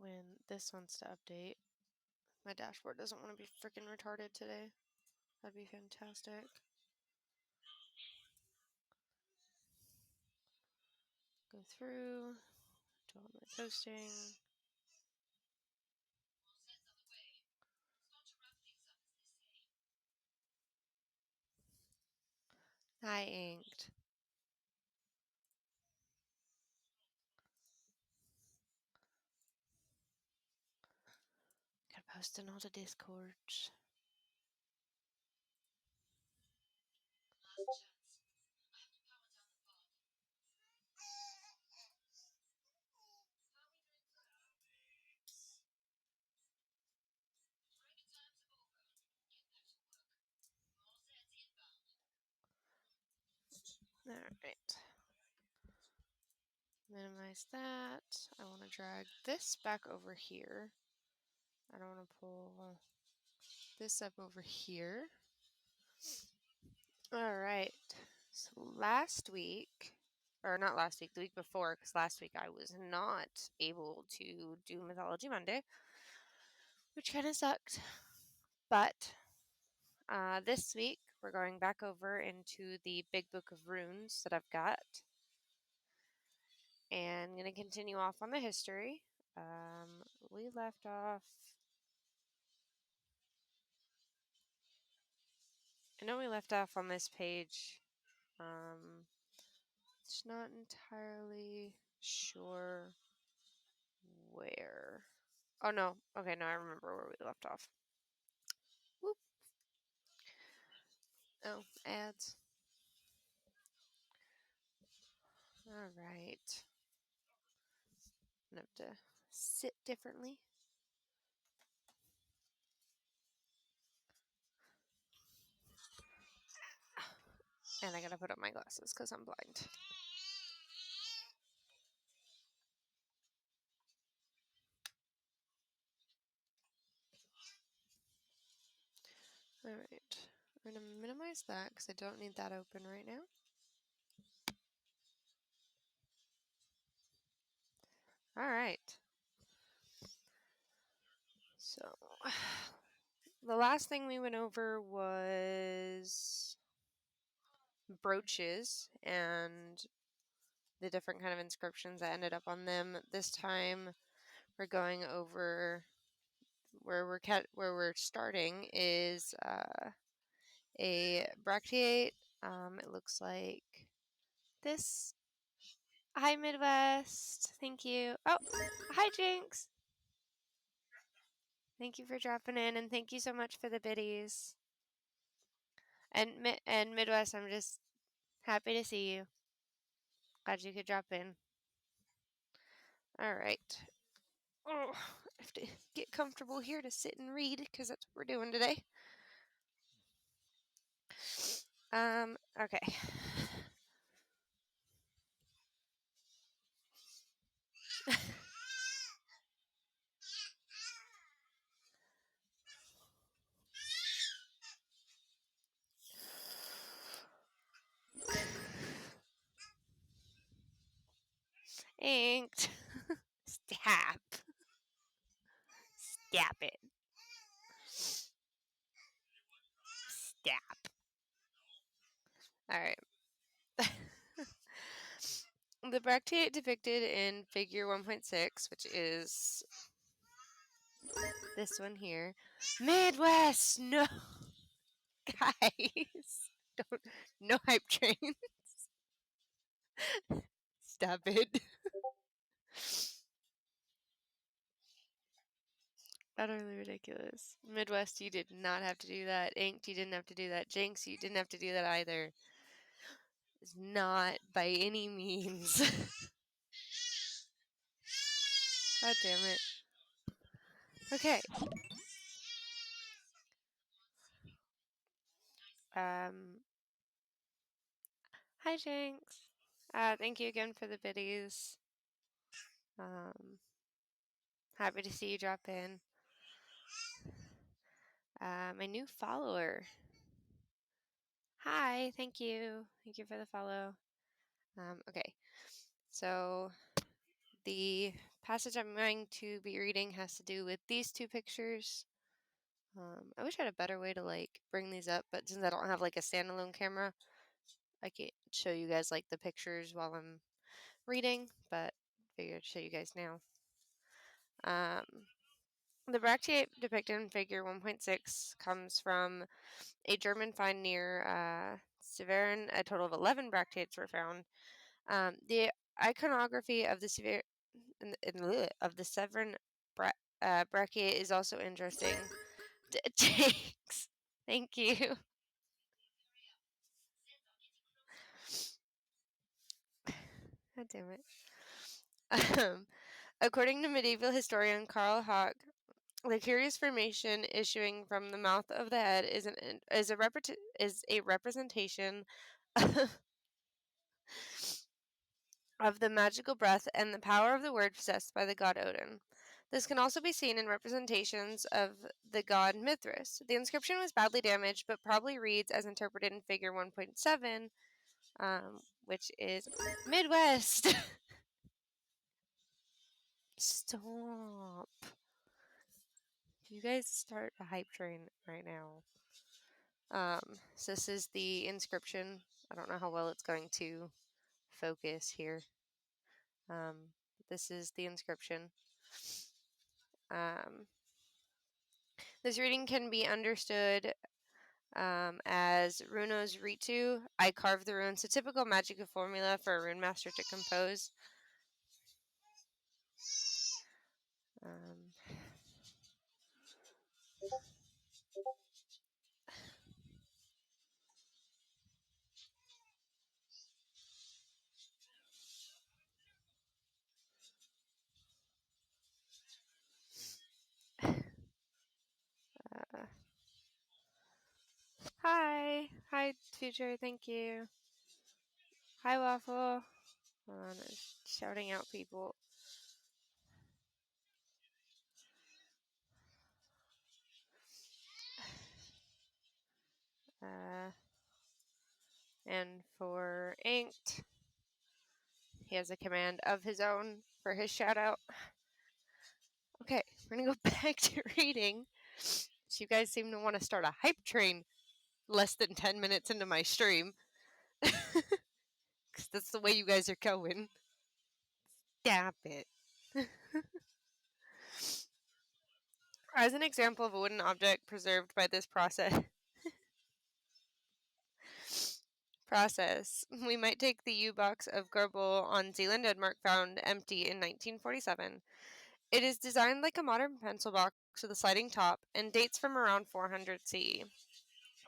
when this wants to update. My dashboard doesn't want to be freaking retarded today. That'd be fantastic. Go through, do all my posting. I inked. Gotta post in all the Discords. Alright. Minimize that. I want to drag this back over here. I don't want to pull this up over here. Alright. So last week, or not last week, the week before, because last week I was not able to do Mythology Monday, which kind of sucked. But this week, we're going back over into the big book of runes that I've got. And I'm going to continue off on the history. We left off... I know we left off on this page. It's not entirely sure where. Oh, no. Okay, no, I remember where we left off. Whoop. Oh, ads. All right. I'm going to have to sit differently. And I got to put up my glasses because I'm blind. All right. We're going to minimize that because I don't need that open right now. All right. So the last thing we went over was brooches and the different kind of inscriptions that ended up on them. This time we're going over where we're starting is a bracteate. It looks like this. Hi, Midwest. Thank you. Oh, hi, Jinx. Thank you for dropping in, and thank you so much for the biddies. And Midwest, I'm just happy to see you. Glad you could drop in. All right. Oh, I have to get comfortable here to sit and read because that's what we're doing today. Okay. Inked. Stop. Stop it. Stop. All right. The bracteate depicted in figure 1.6, which is this one here. Midwest, no. Guys, don't. No hype trains. Stop it. Utterly ridiculous. Midwest, you did not have to do that. Inked, you didn't have to do that. Jinx, you didn't have to do that either. It's not by any means. God damn it. Okay. Hi, Jinx. Thank you again for the biddies. Happy to see you drop in. My new follower. Hi, thank you. Thank you for the follow. Okay, so the passage I'm going to be reading has to do with these two pictures. I wish I had a better way to like bring these up, but since I don't have like a standalone camera, I can't show you guys like the pictures while I'm reading, but figured to show you guys now. The bracteate depicted in figure 1.6 comes from a German find near Severn. A total of 11 bracteates were found. The iconography of the Severn bracteate is also interesting. Thanks. Thank you. God damn it. According to medieval historian Karl Hock, the curious formation issuing from the mouth of the head is a representation of the magical breath and the power of the word possessed by the god Odin. This can also be seen in representations of the god Mithras. The inscription was badly damaged, but probably reads as interpreted in figure 1.7, which is Midwest. Stop. You guys start a hype train right now. So this is the inscription. I don't know how well it's going to focus here. This is the inscription. This reading can be understood as Runos Ritu. I carved the runes, a typical magical formula for a rune master to compose. Hi, future. Thank you. Hi, Waffle. Hold on, I'm shouting out people. And for Inked, he has a command of his own for his shout out. Okay, we're gonna go back to reading. So you guys seem to want to start a hype train less than 10 minutes into my stream. Because that's the way you guys are going. Stop it. As an example of a wooden object preserved by this process, we might take the U-box of Gerbel on Zealand, Denmark, found empty in 1947. It is designed like a modern pencil box with a sliding top and dates from around 400 CE.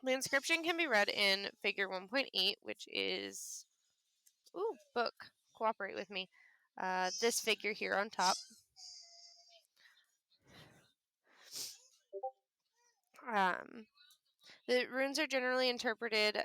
The inscription can be read in figure 1.8, which is... Ooh, book. Cooperate with me. This figure here on top. The runes are generally interpreted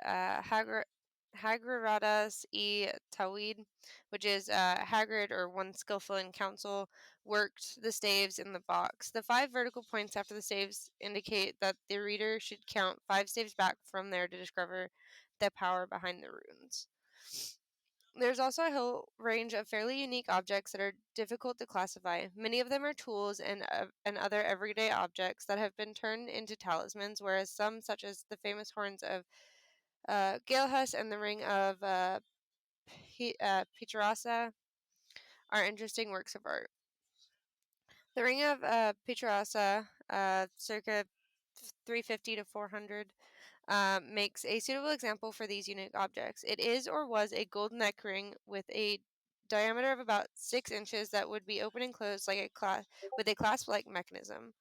Hagravadas e Tawid, which is Hagrid or one skillful in council worked the staves in the box. The 5 vertical points after the staves indicate that the reader should count 5 staves back from there to discover the power behind the runes. There's also a whole range of fairly unique objects that are difficult to classify. Many of them are tools and other everyday objects that have been turned into talismans, whereas some, such as the famous horns of Galehus and the ring of Pitarasa, are interesting works of art. The ring of Pitarasa, circa 350 to 400, makes a suitable example for these unique objects. It is or was a gold neck ring with a diameter of about 6 inches that would be open and closed like with a clasp-like mechanism.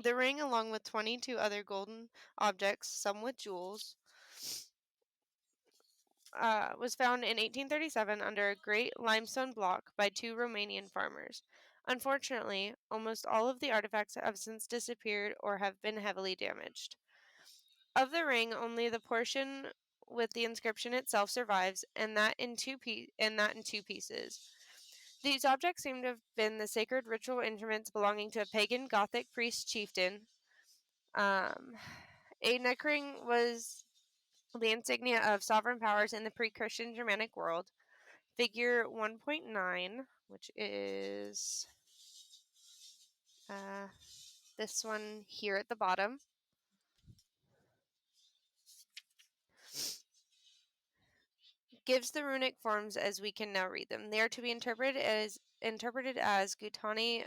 The ring, along with 22 other golden objects, some with jewels, was found in 1837 under a great limestone block by 2 Romanian farmers. Unfortunately, almost all of the artifacts have since disappeared or have been heavily damaged. Of the ring, only the portion with the inscription itself survives, and that in two pieces. These objects seem to have been the sacred ritual instruments belonging to a pagan Gothic priest chieftain. A neck ring was the insignia of sovereign powers in the pre-Christian Germanic world. figure 1.9, which is this one here at the bottom. Gives the runic forms as we can now read them. They are to be interpreted as Gutani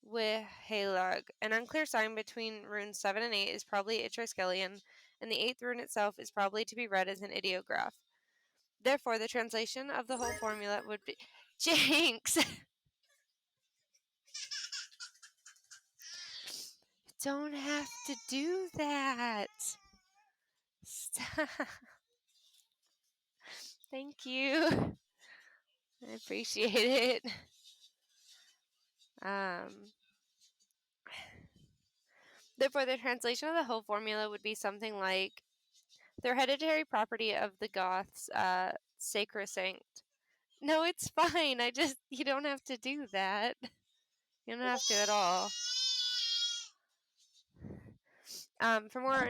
Wihalag. An unclear sign between runes 7 and 8 is probably Etruscalian, and the 8th rune itself is probably to be read as an ideograph. Therefore, the translation of the whole formula would be... Jinx! Don't have to do that. Stop. Thank you. I appreciate it. Therefore, the translation of the whole formula would be something like the hereditary property of the Goths, sacrosanct. No, it's fine. You don't have to do that. You don't have to at all. For more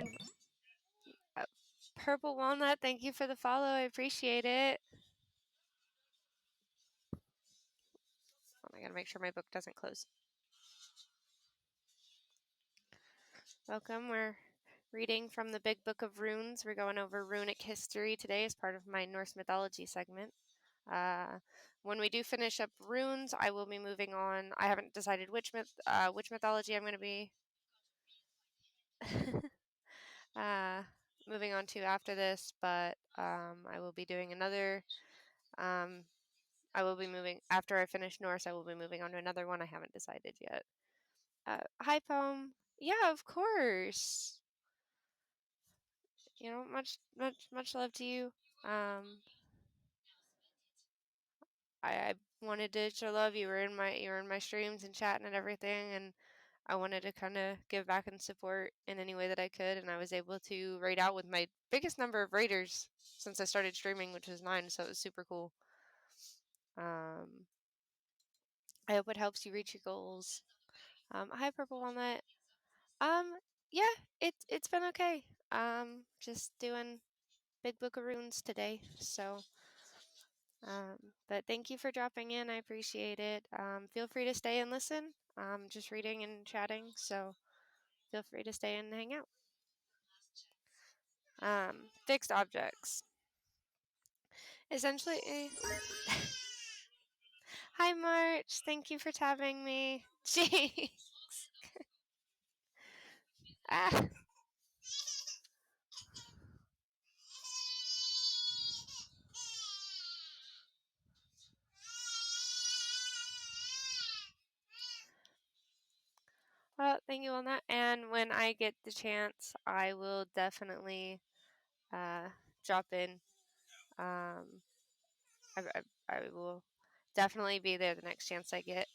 Purple Walnut, thank you for the follow. I appreciate it. I gotta make sure my book doesn't close. Welcome. We're reading from the Big Book of Runes. We're going over runic history today as part of my Norse mythology segment. When we do finish up runes, I will be moving on. I haven't decided which mythology I'm going to be moving on to after this, but I will be doing another. I will be moving after I finish Norse. I will be moving on to another one. I haven't decided yet. Hi, Poem. Yeah, of course. You know, much love to you. I wanted to show love. You were in my streams and chatting and everything, and I wanted to kind of give back and support in any way that I could, and I was able to raid out with my biggest number of raiders since I started streaming, which was 9, so it was super cool. I hope it helps you reach your goals. Hi, Purple Walnut. Yeah, it's been okay. Just doing Big Book of Runes today, so. But thank you for dropping in. I appreciate it. Feel free to stay and listen. I'm just reading and chatting, so feel free to stay and hang out. Fixed objects. Essentially, hi March. Thank you for tabbing me. Jeez. Ah. Well, thank you on that. And when I get the chance, I will definitely drop in. I will definitely be there the next chance I get.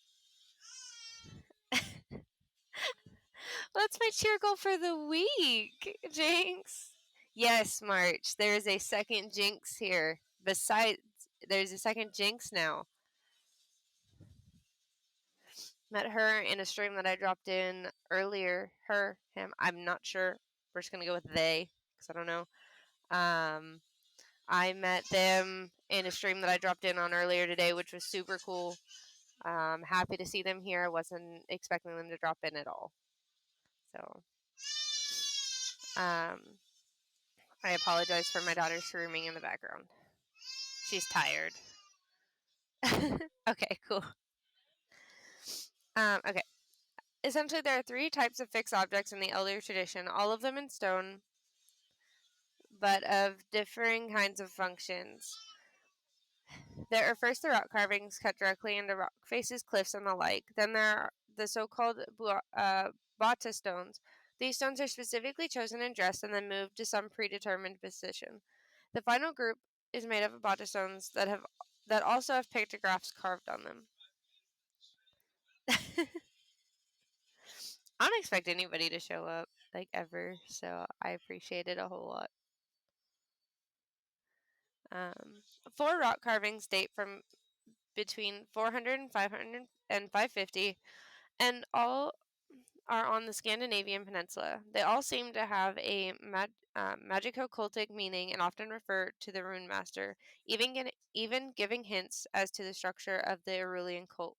What's my cheer goal for the week, Jinx? Yes, March. There is a second Jinx here. Besides, there's a second Jinx now. Met her in a stream that I dropped in earlier. Her, him, I'm not sure. We're just going to go with they because I don't know. I met them in a stream that I dropped in on earlier today, which was super cool. Happy to see them here. I wasn't expecting them to drop in at all. So, I apologize for my daughter screaming in the background. She's tired. Okay, cool. Okay. Essentially, there are 3 types of fixed objects in the Elder tradition, all of them in stone, but of differing kinds of functions. There are first the rock carvings cut directly into rock faces, cliffs, and the like. Then there are the so-called Batta Stones. These stones are specifically chosen and dressed and then moved to some predetermined position. The final group is made up of Batta Stones that also have pictographs carved on them. I don't expect anybody to show up, like, ever, so I appreciate it a whole lot. 4 rock carvings date from between 400 and 500 and 550, and all are on the Scandinavian peninsula. They all seem to have a magico-cultic meaning and often refer to the rune master, even giving hints as to the structure of the Aurelian cult.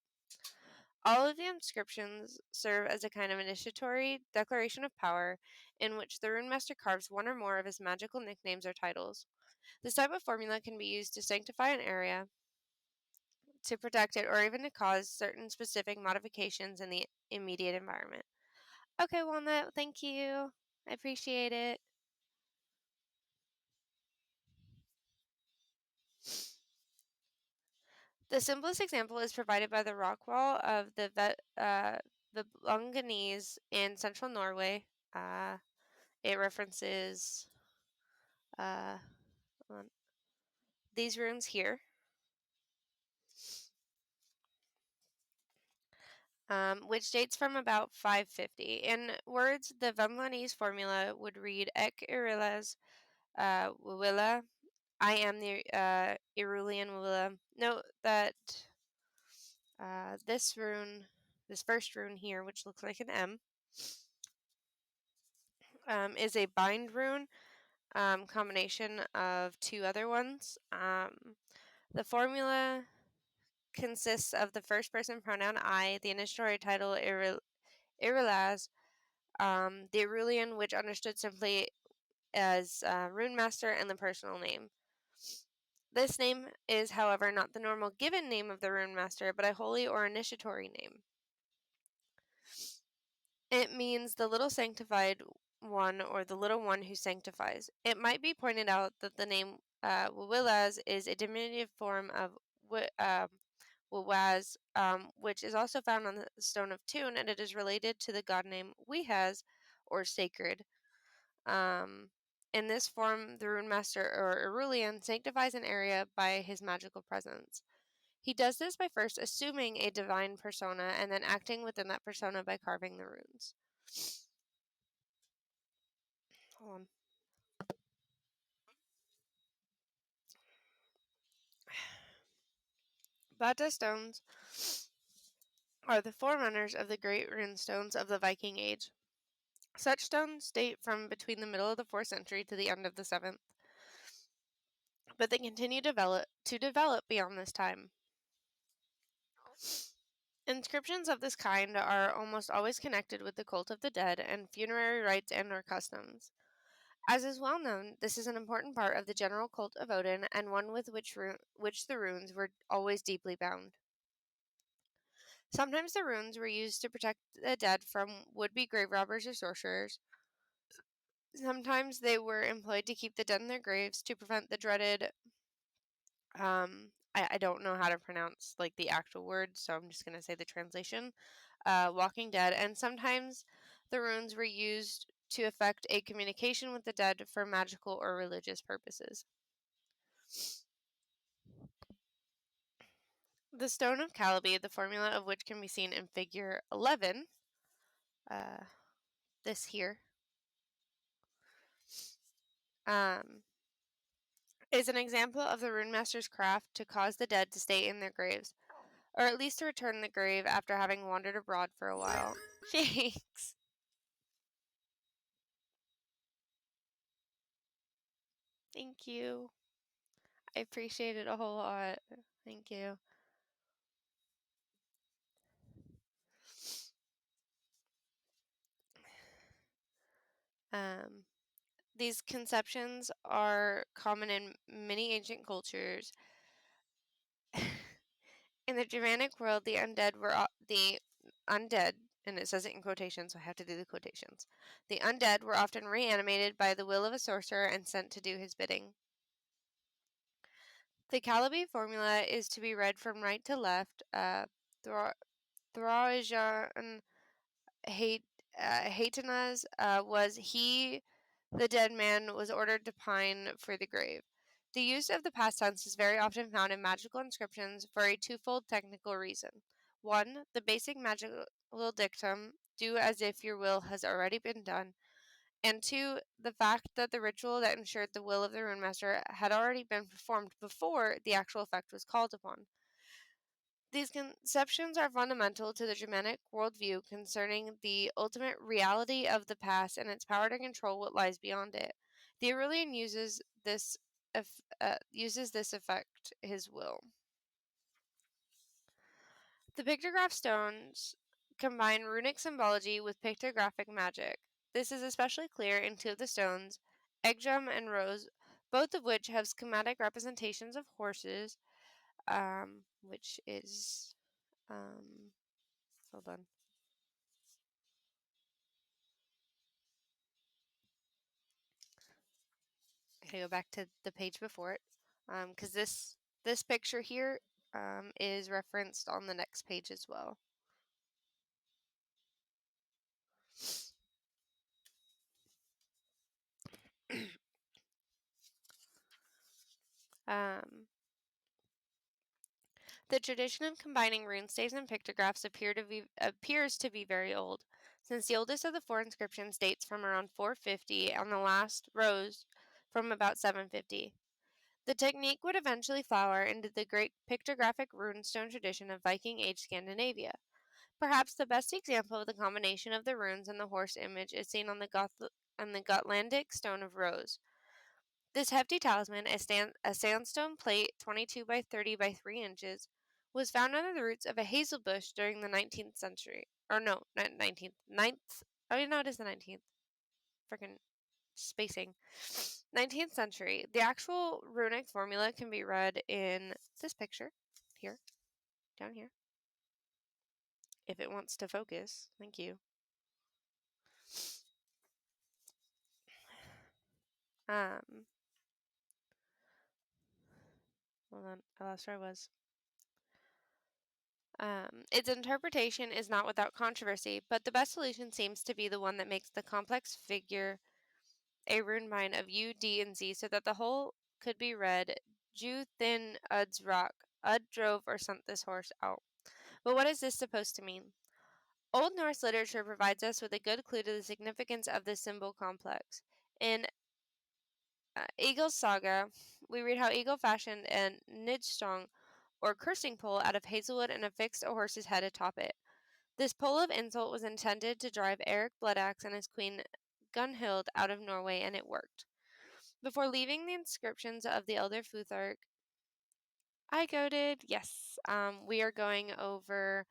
All of the inscriptions serve as a kind of initiatory declaration of power, in which the rune master carves one or more of his magical nicknames or titles. This type of formula can be used to sanctify an area, to protect it, or even to cause certain specific modifications in the immediate environment. Okay, Walnut, thank you. I appreciate it. The simplest example is provided by the rock wall of the Lunganese in central Norway. It references uh, these runes here, which dates from about 550. In words, the Vemlanese formula would read Ek Irilas Willa. I am the Irulian Willa. Note that this first rune here, which looks like an M, is a bind rune combination of two other ones. The formula consists of the first person pronoun I, the initiatory title Irilaz, the Irulian, which understood simply as rune master, and the personal name. This name is, however, not the normal given name of the rune master, but a holy or initiatory name. It means the little sanctified one, or the little one who sanctifies. It might be pointed out that the name Wawilaz is a diminutive form of Wawaz, which is also found on the Stone of Tune, and it is related to the god name Wehaz, or sacred. In this form, the rune master, or Irulian, sanctifies an area by his magical presence. He does this by first assuming a divine persona and then acting within that persona by carving the runes. Hold on. Batta Stones are the forerunners of the great rune stones of the Viking Age. Such stones date from between the middle of the 4th century to the end of the 7th, but they continue to develop beyond this time. Inscriptions of this kind are almost always connected with the cult of the dead and funerary rites and/or customs. As is well known, this is an important part of the general cult of Odin, and one with which the runes were always deeply bound. Sometimes the runes were used to protect the dead from would-be grave robbers or sorcerers. Sometimes they were employed to keep the dead in their graves to prevent the dreaded I don't know how to pronounce like the actual word, so I'm just going to say the translation, Walking Dead. And sometimes the runes were used to effect a communication with the dead for magical or religious purposes. The Stone of Callaby, the formula of which can be seen in figure 11, this here, is an example of the rune master's craft to cause the dead to stay in their graves, or at least to return the grave after having wandered abroad for a while. Thanks. Thank you. I appreciate it a whole lot. Thank you. These conceptions are common in many ancient cultures. In the Germanic world, the undead, and it says it in quotations, so I have to do the quotations. The undead were often reanimated by the will of a sorcerer and sent to do his bidding. The Callaby formula is to be read from right to left. Thrajan Hatanaz was he, the dead man, was ordered to pine for the grave. The use of the past tense is very often found in magical inscriptions for a twofold technical reason. One, the basic magical dictum, do as if your will has already been done. And two, the fact that the ritual that ensured the will of the rune master had already been performed before the actual effect was called upon. These conceptions are fundamental to the Germanic worldview concerning the ultimate reality of the past and its power to control what lies beyond it. The Aurelian uses this effect his will. The pictograph stones combine runic symbology with pictographic magic. This is especially clear in two of the stones, Eggdrum and Rose, both of which have schematic representations of horses, which is hold on. I gotta go back to the page before it, because this picture here is referenced on the next page as well. The tradition of combining rune staves and pictographs appears to be very old, since the oldest of the four inscriptions dates from around 450 and the last rose from about 750. The technique would eventually flower into the great pictographic runestone tradition of Viking Age Scandinavia. Perhaps the best example of the combination of the runes and the horse image is seen on the Gotlandic Stone of Rose. This hefty talisman, a sandstone plate 22 by 30 by 3 inches, was found under the roots of a hazel bush during the 19th century. Or no, not 19th, 9th. Oh, no, it is the 19th. Freaking spacing. 19th century. The actual runic formula can be read in this picture here, down here. If it wants to focus. Thank you. Hold on, I lost where I was. Its interpretation is not without controversy, but the best solution seems to be the one that makes the complex figure a rune mine of U, D, and Z so that the whole could be read Jew thin Ud's rock, Ud drove or sent this horse out. But what is this supposed to mean? Old Norse literature provides us with a good clue to the significance of this symbol complex. In Eagle's saga, we read how Eagle fashioned a nidstong, or cursing pole, out of hazelwood and affixed a horse's head atop it. This pole of insult was intended to drive Eric Bloodaxe and his queen Gunhild out of Norway, and it worked. Before leaving the inscriptions of the Elder Futhark, I goaded. Yes, we are going over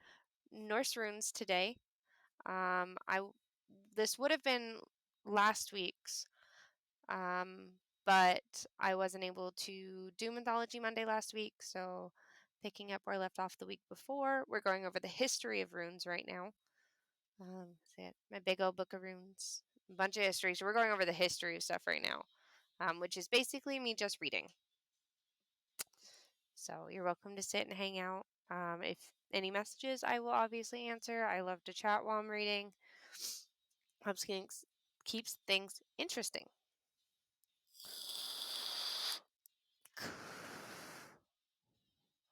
Norse runes today. This would have been last week's, but I wasn't able to do Mythology Monday last week, so picking up where I left off the week before, we're going over the history of runes right now. My big old book of runes, a bunch of history. So we're going over the history of stuff right now, which is basically me just reading. So you're welcome to sit and hang out. If any messages, I will obviously answer. I love to chat while I'm reading. Keeps things interesting.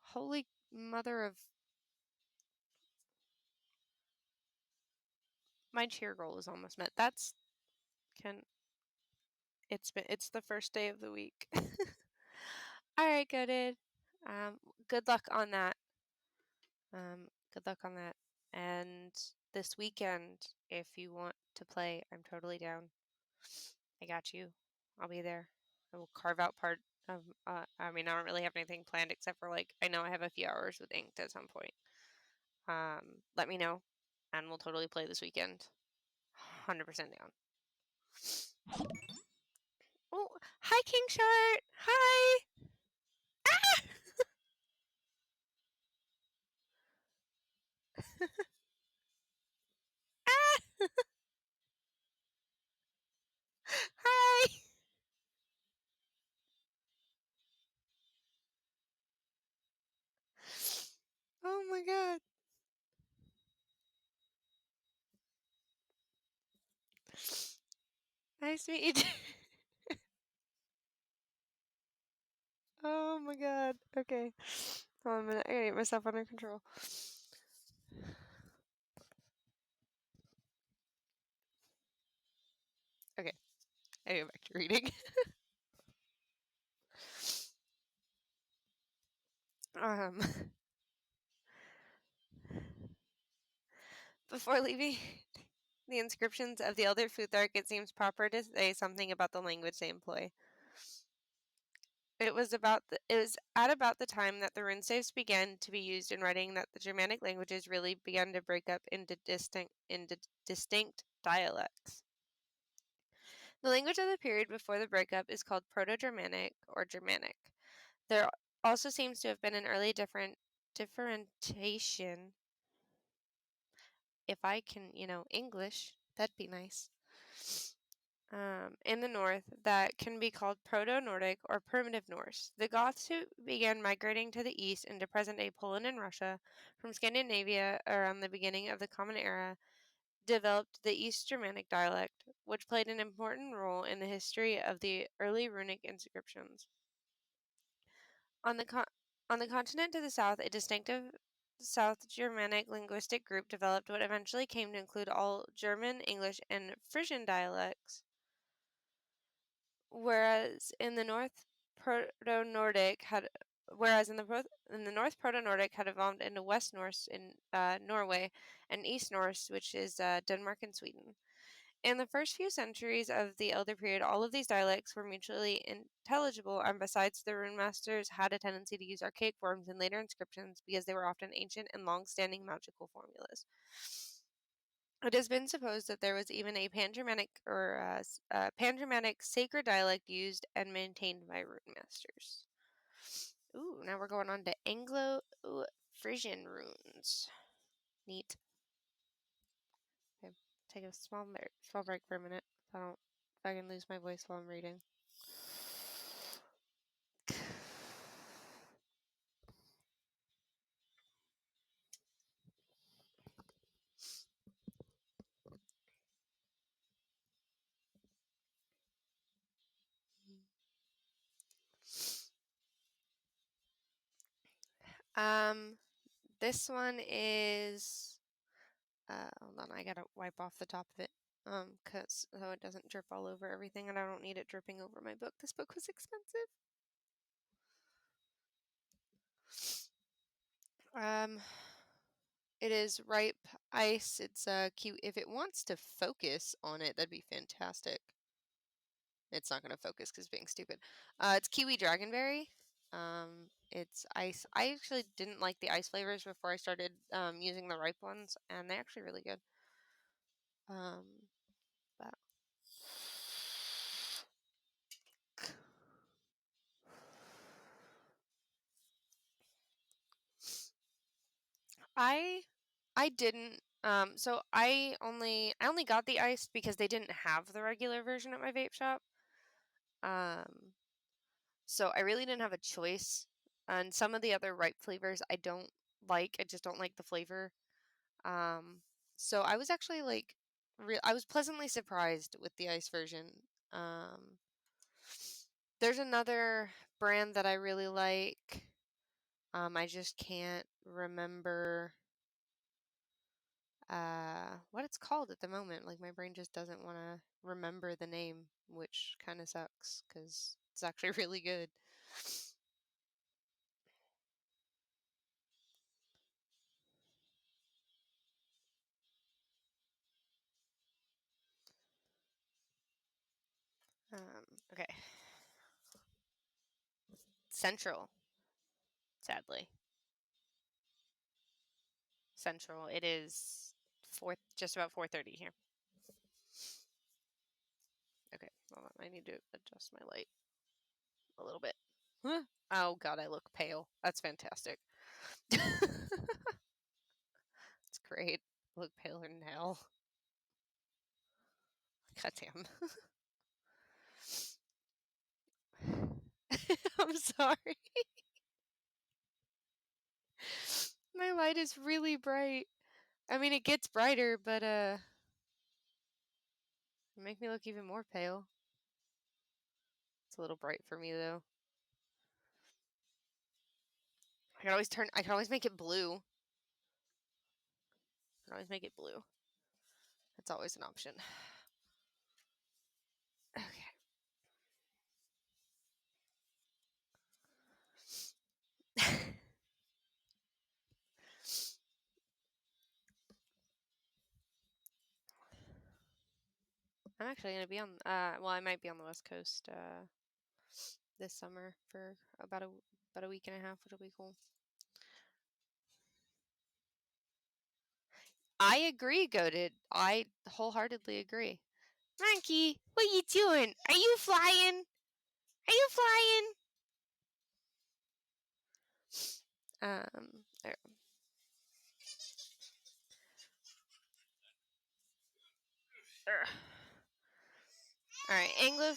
Holy mother of... My cheer goal is almost met. It's the first day of the week. All right, gooded. Good luck on that. Good luck on that. And this weekend, if you want to play, I'm totally down. I got you. I'll be there. I will carve out part of. I don't really have anything planned except for I know I have a few hours with Inked at some point. Let me know, and we'll totally play this weekend. 100% down. Oh, hi, King Shart. Hi. Ah! Ah! Hi. Oh my god. Nice to meet you. Oh my god. Okay. Hold on a minute. I gotta get myself under control. Okay. I go back to reading. Before leaving the inscriptions of the Elder Futhark, it seems proper to say something about the language they employ. It was at about the time that the rune staves began to be used in writing that the Germanic languages really began to break up into distinct dialects. The language of the period before the breakup is called Proto-Germanic or Germanic. There also seems to have been an early differentiation. If I can, English, that'd be nice. In the north, that can be called Proto-Nordic or Primitive Norse. The Goths who began migrating to the east into present-day Poland and Russia from Scandinavia around the beginning of the Common Era developed the East Germanic dialect, which played an important role in the history of the early runic inscriptions. On the continent to the south, a distinctive South Germanic linguistic group developed what eventually came to include all German, English, and Frisian dialects. Whereas in the North, Proto-Nordic had evolved into West Norse in Norway and East Norse, which is Denmark and Sweden. In the first few centuries of the Elder period, all of these dialects were mutually intelligible, and besides, the rune masters had a tendency to use archaic forms in later inscriptions because they were often ancient and long-standing magical formulas. It has been supposed that there was even a Pan-Germanic or Pan-Germanic sacred dialect used and maintained by rune masters. Ooh, now we're going on to Anglo Frisian runes. Neat. Okay, take a small break for a minute. If I can lose my voice while I'm reading. This one is hold on, I gotta wipe off the top of it. So it doesn't drip all over everything, and I don't need it dripping over my book. This book was expensive. It is ripe ice. It's cute. If it wants to focus on it, that'd be fantastic. It's not gonna focus because being stupid. It's kiwi dragonberry. It's ice. I actually didn't like the ice flavors before I started using the ripe ones, and they're actually really good. But I didn't. So I only got the iced because they didn't have the regular version at my vape shop. So I really didn't have a choice. And some of the other ripe flavors I don't like. I just don't like the flavor. So I was actually like, I was pleasantly surprised with the ice version. There's another brand that I really like. I just can't remember what it's called at the moment. Like my brain just doesn't want to remember the name, which kind of sucks because it's actually really good. Okay. Central, sadly. Central. It is just about 4:30 here. Okay, hold on. I need to adjust my light a little bit. Oh god, I look pale. That's fantastic. It's great. I look paler than hell. God damn. I'm sorry. My light is really bright. I mean, it gets brighter, but it make me look even more pale. It's a little bright for me though. I can always make it blue. I can always make it blue. That's always an option. Okay. I'm actually going to be on, well, I might be on the West Coast this summer for about a week and a half, which will be cool. I agree, Goated. I wholeheartedly agree. Monkey, what are you doing? Are you flying? Are you flying? There. All right, Anglo.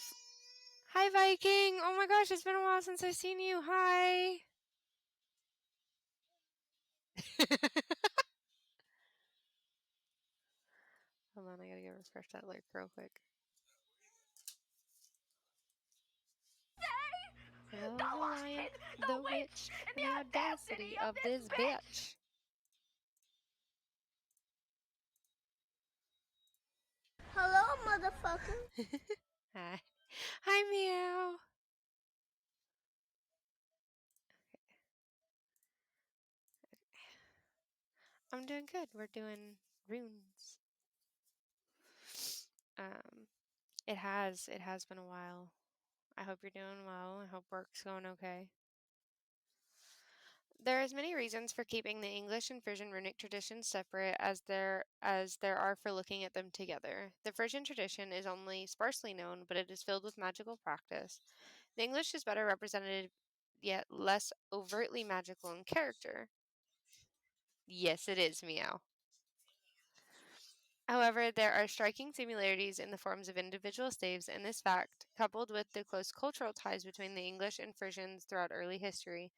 Hi, Viking. Oh my gosh, it's been a while since I've seen you. Hi. Hold on, I gotta go refresh that lurk real quick. The lion, the witch, and the audacity of this bitch. Hello, motherfucker. Hi. Hi, Meow. I'm doing good. We're doing runes. It has been a while. I hope you're doing well. I hope work's going okay. There is many reasons for keeping the English and Frisian runic traditions separate as there are for looking at them together. The Frisian tradition is only sparsely known, but it is filled with magical practice. The English is better represented, yet less overtly magical in character. Yes, it is, Meow. However, there are striking similarities in the forms of individual staves, and this fact, coupled with the close cultural ties between the English and Frisians throughout early history.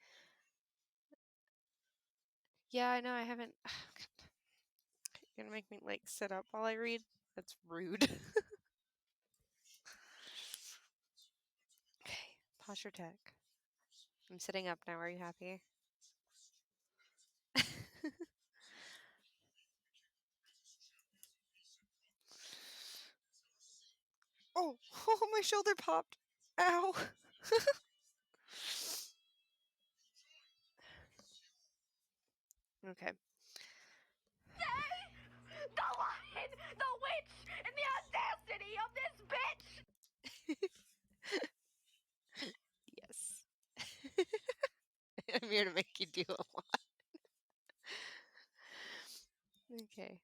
Yeah, I know, I haven't. You're gonna make me like sit up while I read? That's rude. Okay, posture tech. I'm sitting up now. Are you happy? Oh, oh, my shoulder popped. Ow. Okay. The lion, the witch, and the audacity of this bitch. Yes. I'm here to make you do a lot. Okay.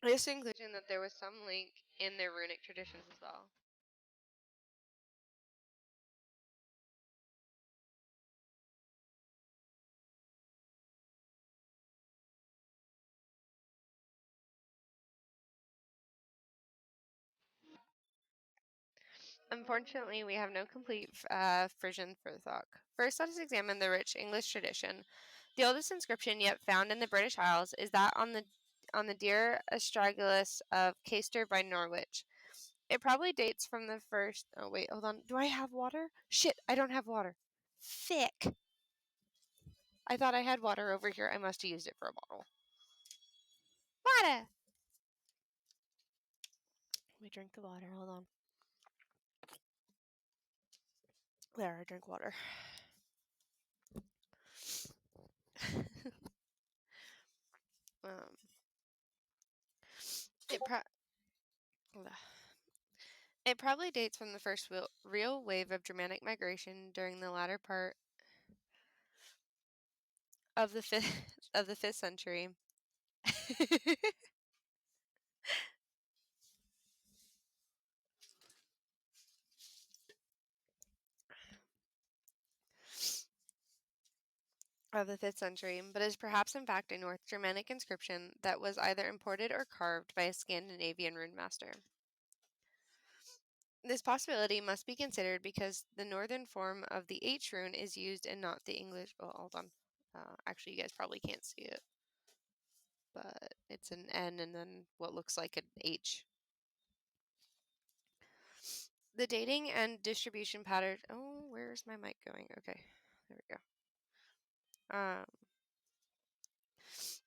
This conclusion that there was some link in their runic traditions as well. Unfortunately, we have no complete Frisian Furthok. First, let us examine the rich English tradition. The oldest inscription yet found in the British Isles is that on the deer astragalus of Caister by Norwich. It probably dates from the first. Oh wait, hold on. Do I have water? Shit, I don't have water. Thick. I thought I had water over here. I must have used it for a bottle. Water. Let me drink the water. Hold on. There, I drink water. um, it, it probably dates from the first real wave of Germanic migration during the latter part of the fifth century. Of the 5th century, but is perhaps in fact a North Germanic inscription that was either imported or carved by a Scandinavian rune master. This possibility must be considered because the northern form of the H rune is used and not the English. Oh, hold on. Actually, you guys probably can't see it, but it's an N and then what looks like an H. The dating and distribution pattern. Oh, where's my mic going? Okay, there we go.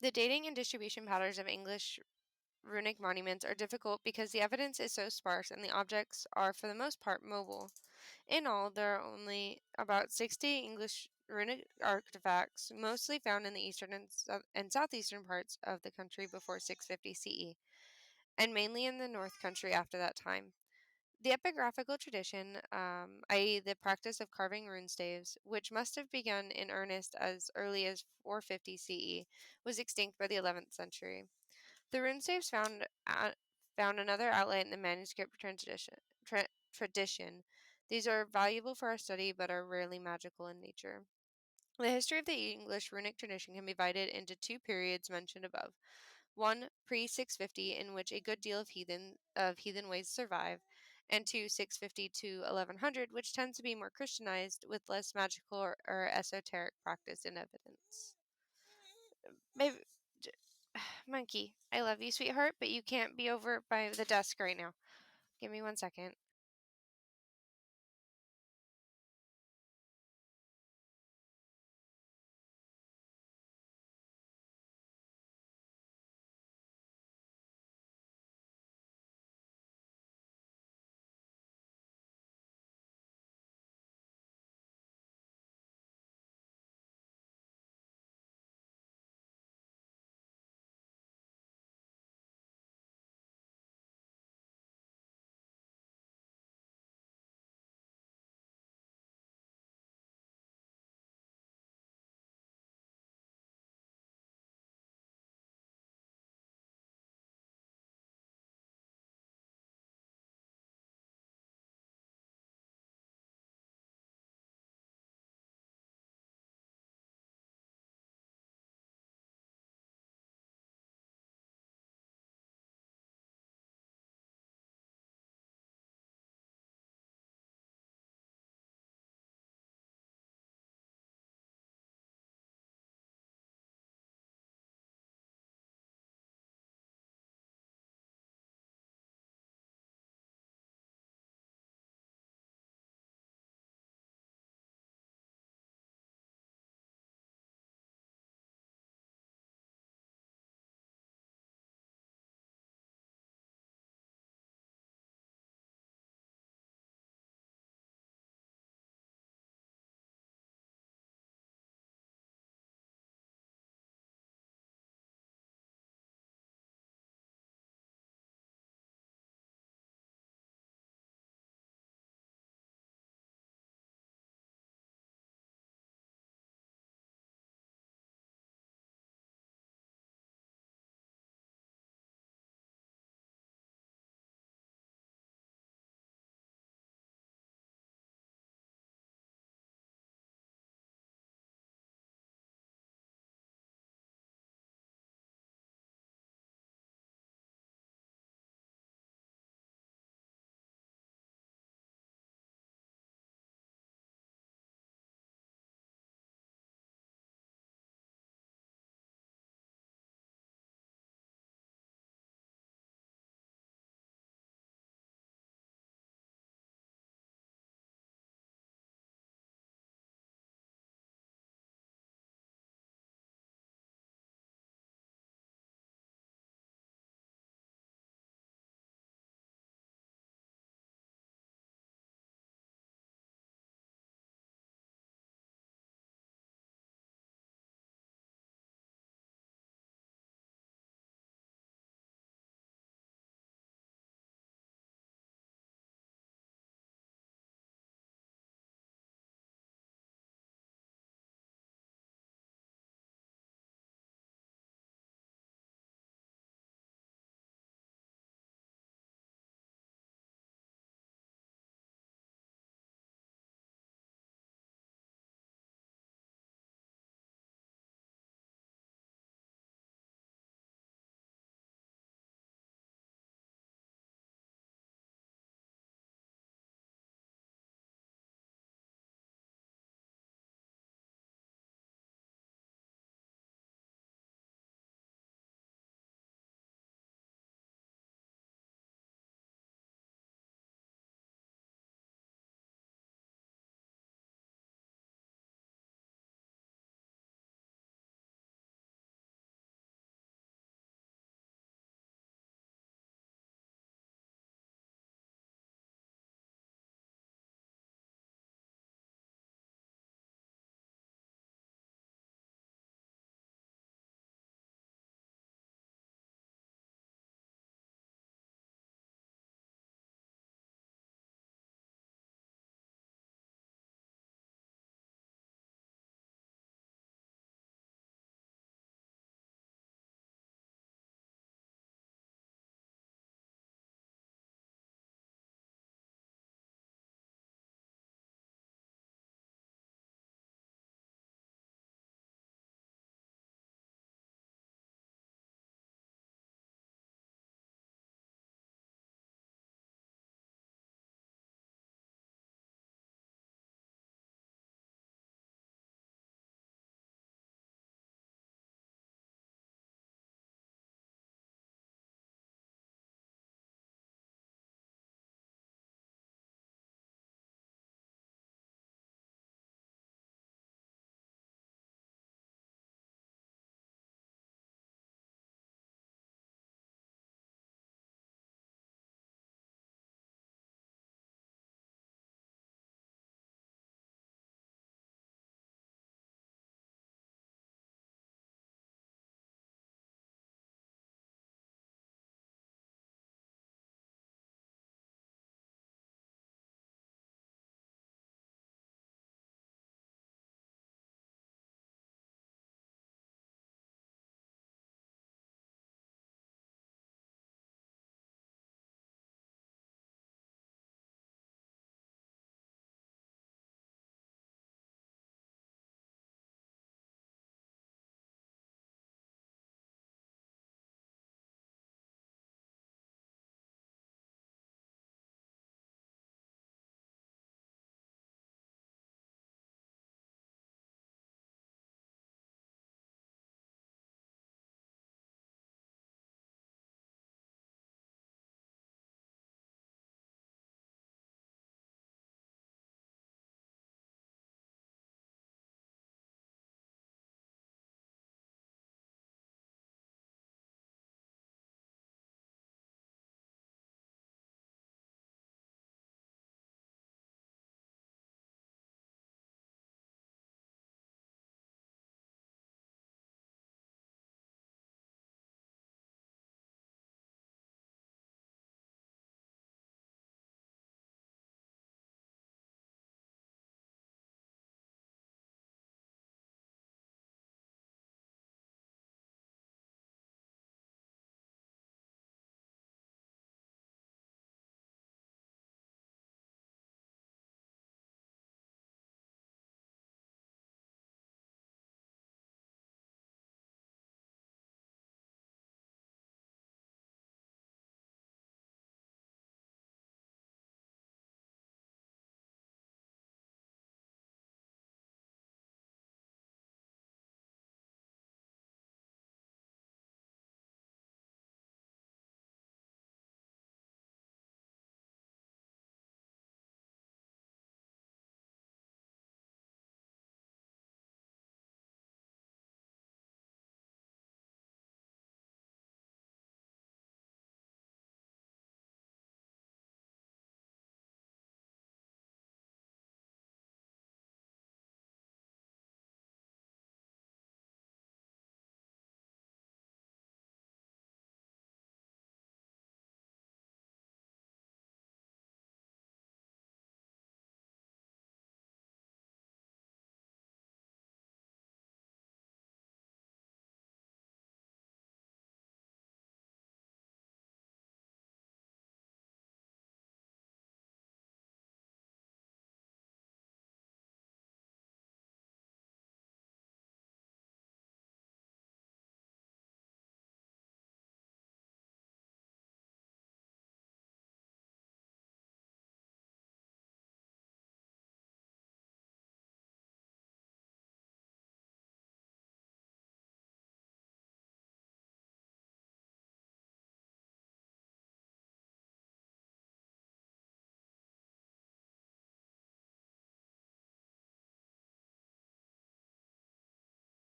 The dating and distribution patterns of English runic monuments are difficult because the evidence is so sparse and the objects are for the most part mobile. In all, there are only about 60 English runic artifacts, mostly found in the eastern and southeastern parts of the country before 650 CE. and mainly in the North Country after that time. The epigraphical tradition, i.e., the practice of carving rune staves, which must have begun in earnest as early as 450 CE, was extinct by the 11th century. The rune staves found another outlet in the manuscript tradition. These are valuable for our study, but are rarely magical in nature. The history of the English runic tradition can be divided into two periods mentioned above. One, pre-650, in which a good deal of heathen ways survive, and two, 650 to 1100, which tends to be more Christianized with less magical or esoteric practice in evidence. Maybe, Monkey, I love you, sweetheart, but you can't be over by the desk right now. Give me 1 second.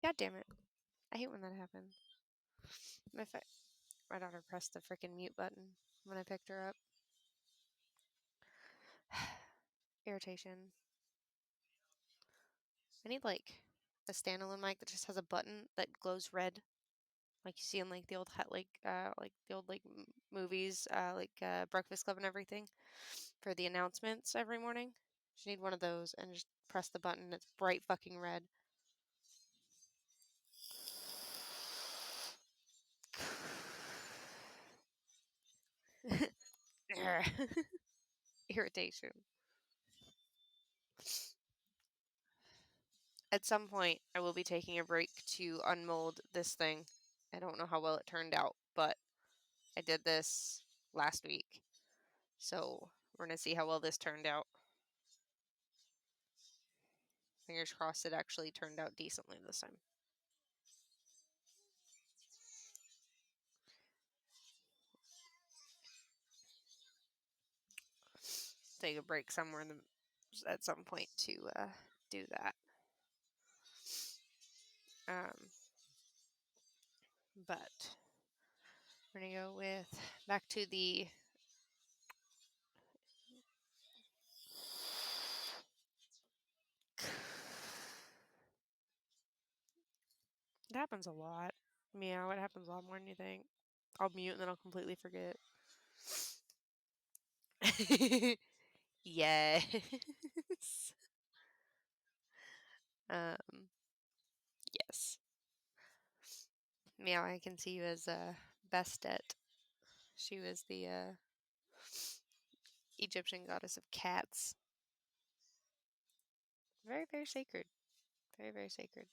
God damn it. I hate when that happens. My daughter pressed the freaking mute button when I picked her up. Irritation. I need like a standalone mic that just has a button that glows red, like you see in like the old movies, Breakfast Club and everything, for the announcements every morning. You need one of those and just press the button. It's bright fucking red. Irritation. At some point, I will be taking a break to unmold this thing. I don't know how well it turned out, but I did this last week. So we're going to see how well this turned out. Fingers crossed it actually turned out decently this time. Take a break somewhere at some point to do that. But we're going to go back to the it happens a lot. Meow, it happens a lot more than you think. I'll mute and then I'll completely forget. Yes. Yes. Meow, I can see you as Bastet. She was the Egyptian goddess of cats. Very, very sacred. Very, very sacred.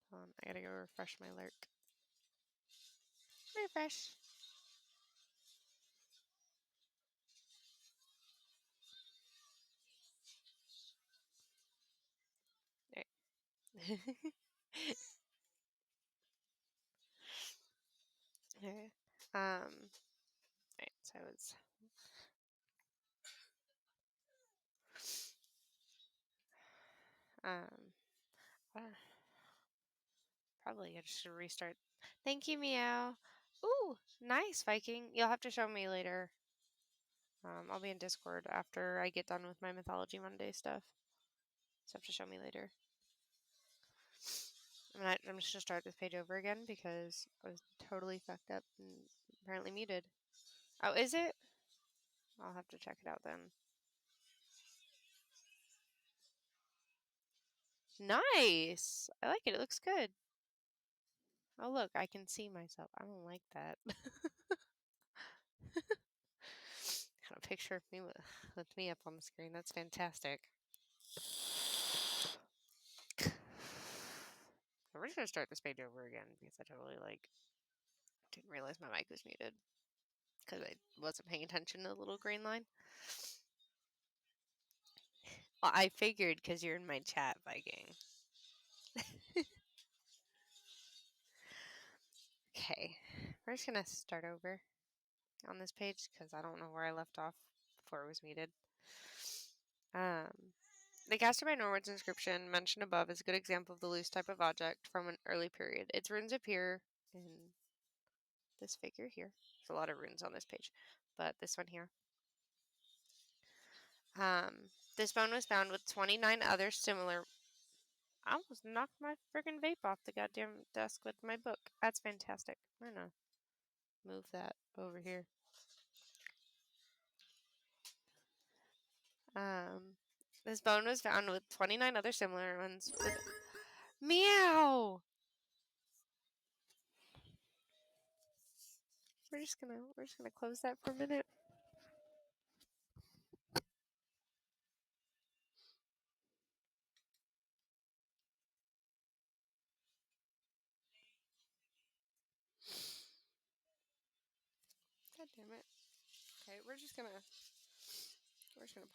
Hold on, I gotta go refresh my lurk. Refresh. Alright. Okay. Alright, so it's probably I should restart. Thank you, Meow. Ooh, nice, Viking. You'll have to show me later. I'll be in Discord after I get done with my Mythology Monday stuff. So have to show me later. I'm just gonna start this page over again because I was totally fucked up and apparently muted. Oh, is it? I'll have to check it out then. Nice! I like it. It looks good. Oh, look, I can see myself. I don't like that. Got a picture of me with me up on the screen. That's fantastic. We're just gonna start this page over again because I totally didn't realize my mic was muted because I wasn't paying attention to the little green line. Well, I figured because you're in my chat, Viking. Okay, we're just gonna start over on this page because I don't know where I left off before it was muted. The caster by Norwood's inscription mentioned above is a good example of the loose type of object from an early period. Its runes appear in this figure here. There's a lot of runes on this page, but this one here. This bone was found with 29 other similar. I almost knocked my friggin' vape off the goddamn desk with my book. That's fantastic. I'm gonna move that over here. This bone was found with 29 other similar ones. Meow! We're just gonna close that for a minute. God damn it. Okay, we're just gonna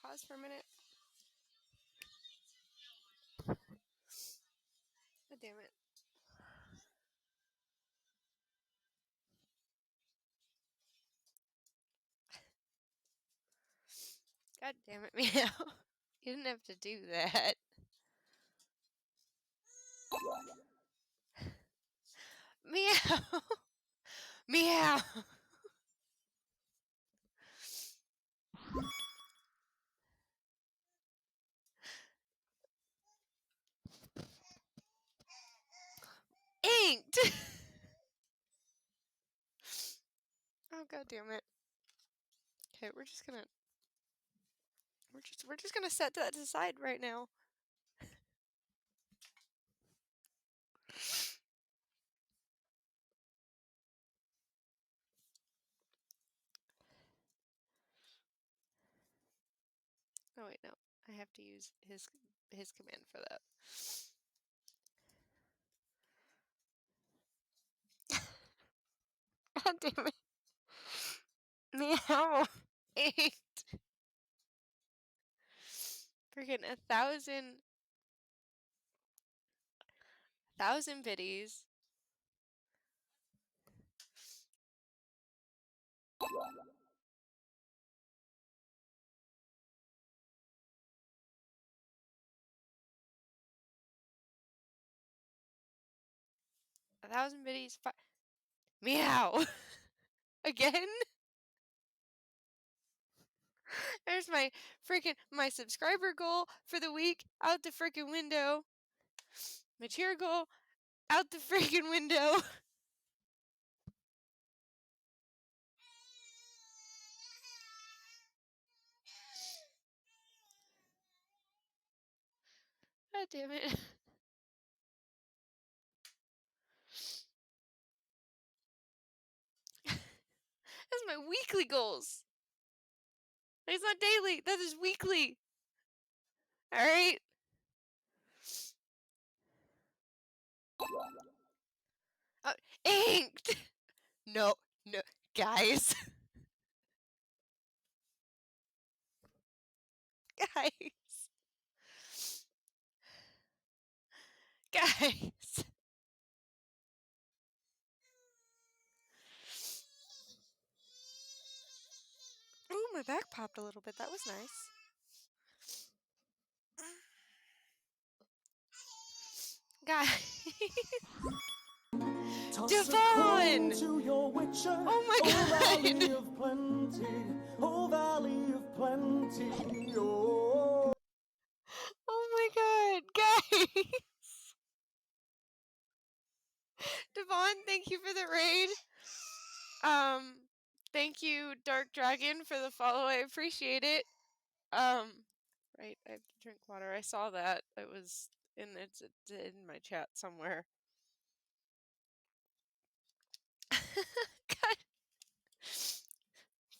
pause for a minute. God damn it. God damn it, Meow. You didn't have to do that. Meow. Meow. Inked. Oh, god damn it. Okay, we're just gonna set that aside right now. Oh wait, no. I have to use his command for that. God damn it. Meow. Inked. Freaking 1,000 biddies. A 1,000 biddies. Meow. Again? There's my subscriber goal for the week out the freaking window. My cheer goal out the freaking window. God damn it. That's my weekly goals. It's not daily. That is weekly. Alright? Oh, inked! No, guys. Guys. Guys. Ooh, my back popped a little bit. That was nice. Guys. Devon! Oh my god! Valley of plenty, oh valley of plenty, oh. Oh my god, guys! Devon, thank you for the raid. Thank you, Dark Dragon, for the follow. I appreciate it. Right, I have to drink water. I saw that. It was it's in my chat somewhere. God.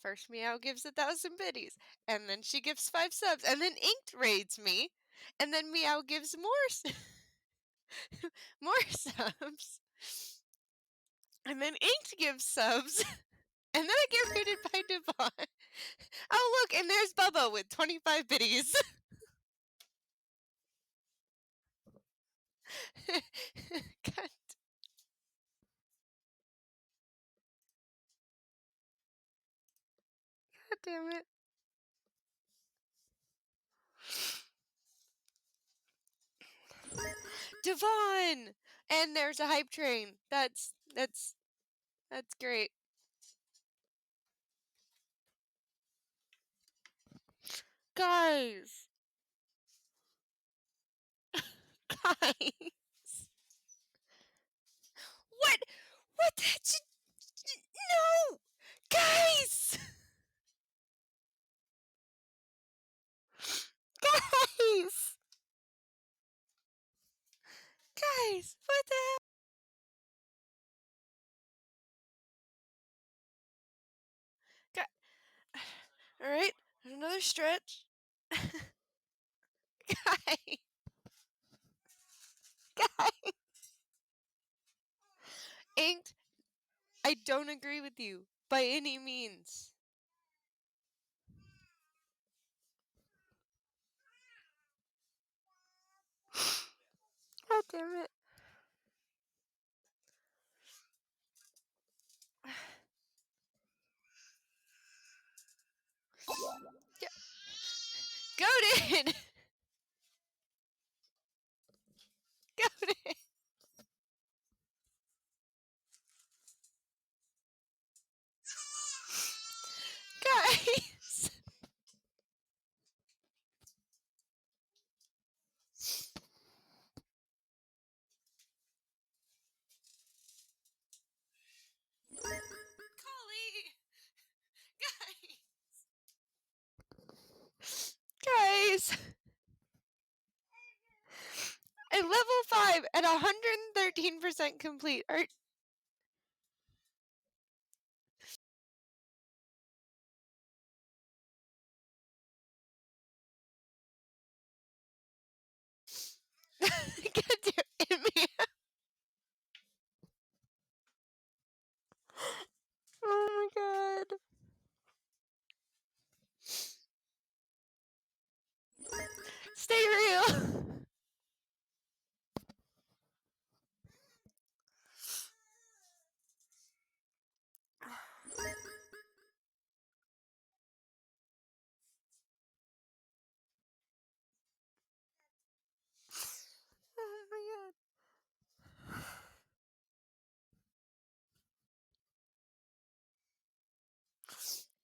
First Meow gives 1,000 biddies, and then she gives 5 subs, and then Inked raids me, and then Meow gives more subs, and then Inked gives subs, and then I get raided by Devon. Oh look, and there's Bubba with 25 biddies. God. God damn it. Devon! And there's a hype train. That's great. Guys. Guys. What? What? No! Guys! Guys! Guys, what the hell? Alright, there's another stretch. Guys. Guys. Inked, I don't agree with you by any means. God damn it. Goated! Goated! 113% complete. God damn it. Oh my god. Stay real. Oh my god.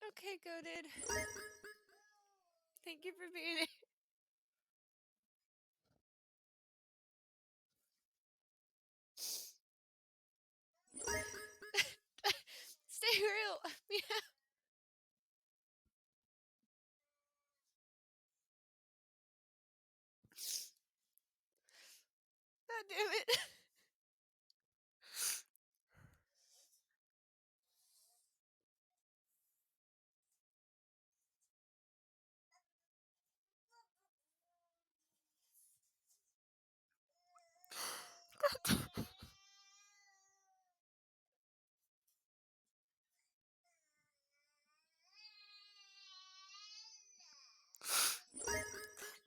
Okay, goated. Thank you for being here. Stay real. Yeah. God damn it.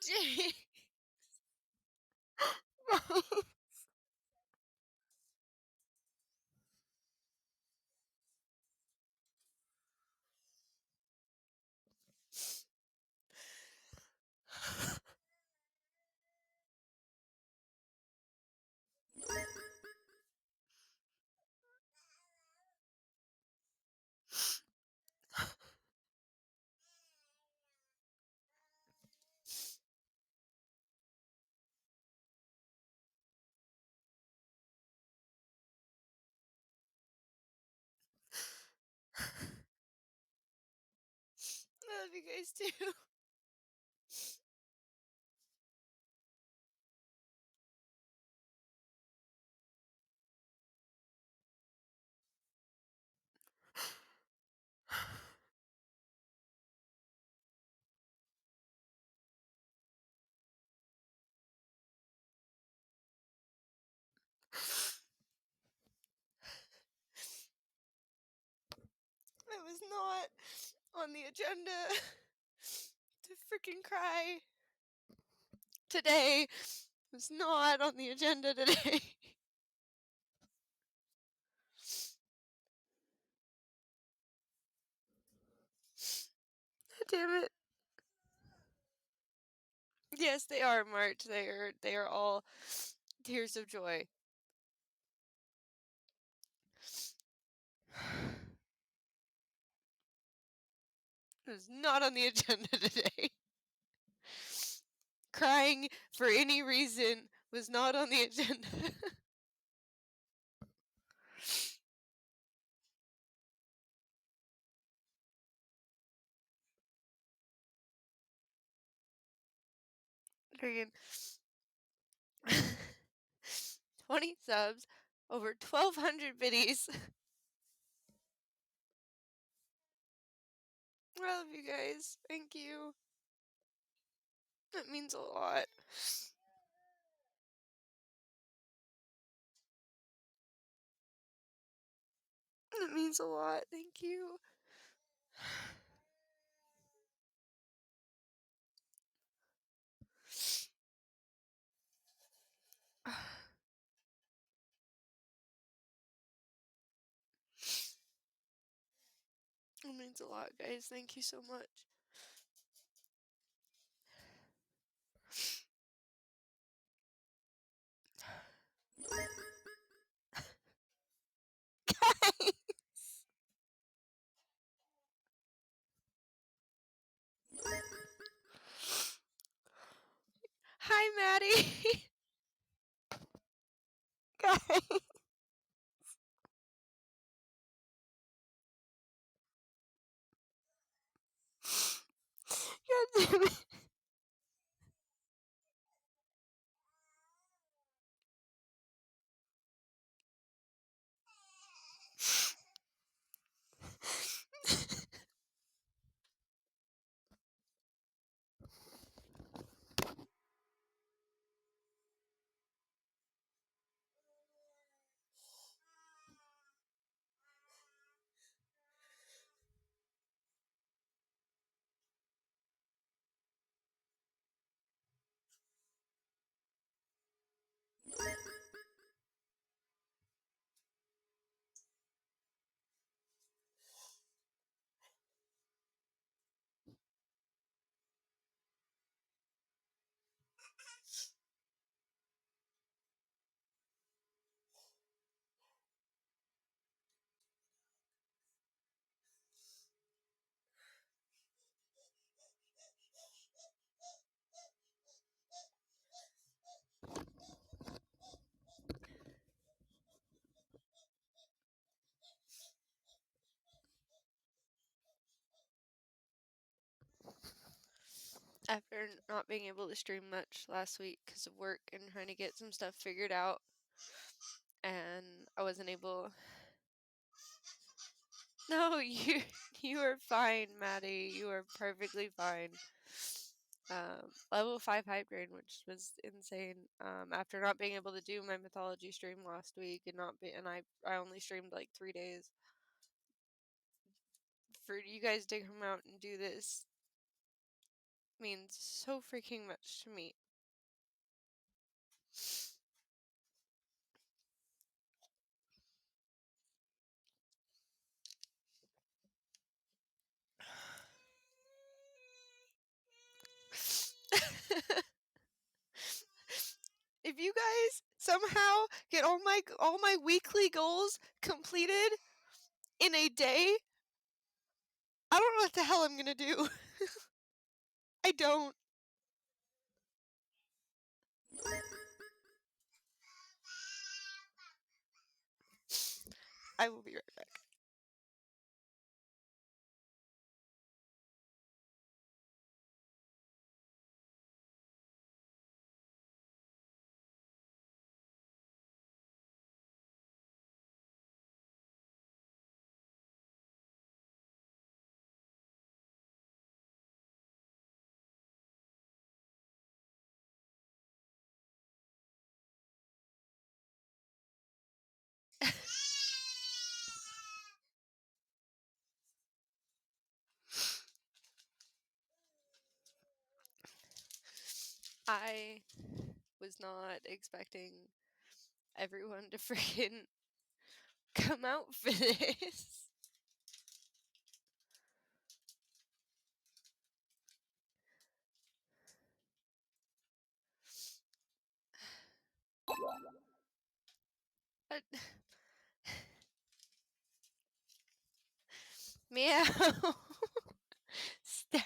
Jay. I love you guys too. It was not on the agenda to freaking cry today. It was not on the agenda today. Damn it. Yes, they are, March. They are all tears of joy. It was not on the agenda today. Crying for any reason was not on the agenda. Freaking 20 subs, over 1,200 biddies. I love you guys. Thank you. That means a lot. That means a lot. Thank you. It means a lot, guys. Thank you so much. Guys. Hi, Maddie. Guys. God damn it. After not being able to stream much last week because of work and trying to get some stuff figured out, and I wasn't able. No, you are fine, Maddie. You are perfectly fine. Level 5 hype grade, which was insane. After not being able to do my mythology stream last week and I only streamed like 3 days. For you guys to come out and do this means so freaking much to me. If you guys somehow get all my weekly goals completed in a day, I don't know what the hell I'm gonna do. I don't. I will be right back. I was not expecting everyone to freaking come out for this. But meow. Stop.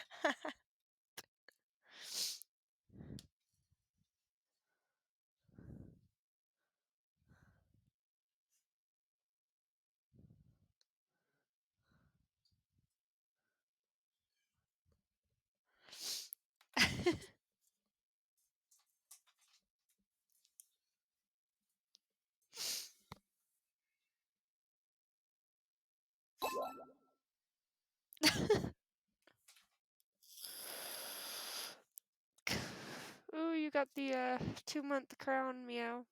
Ooh, you got the 2-month crown, meow.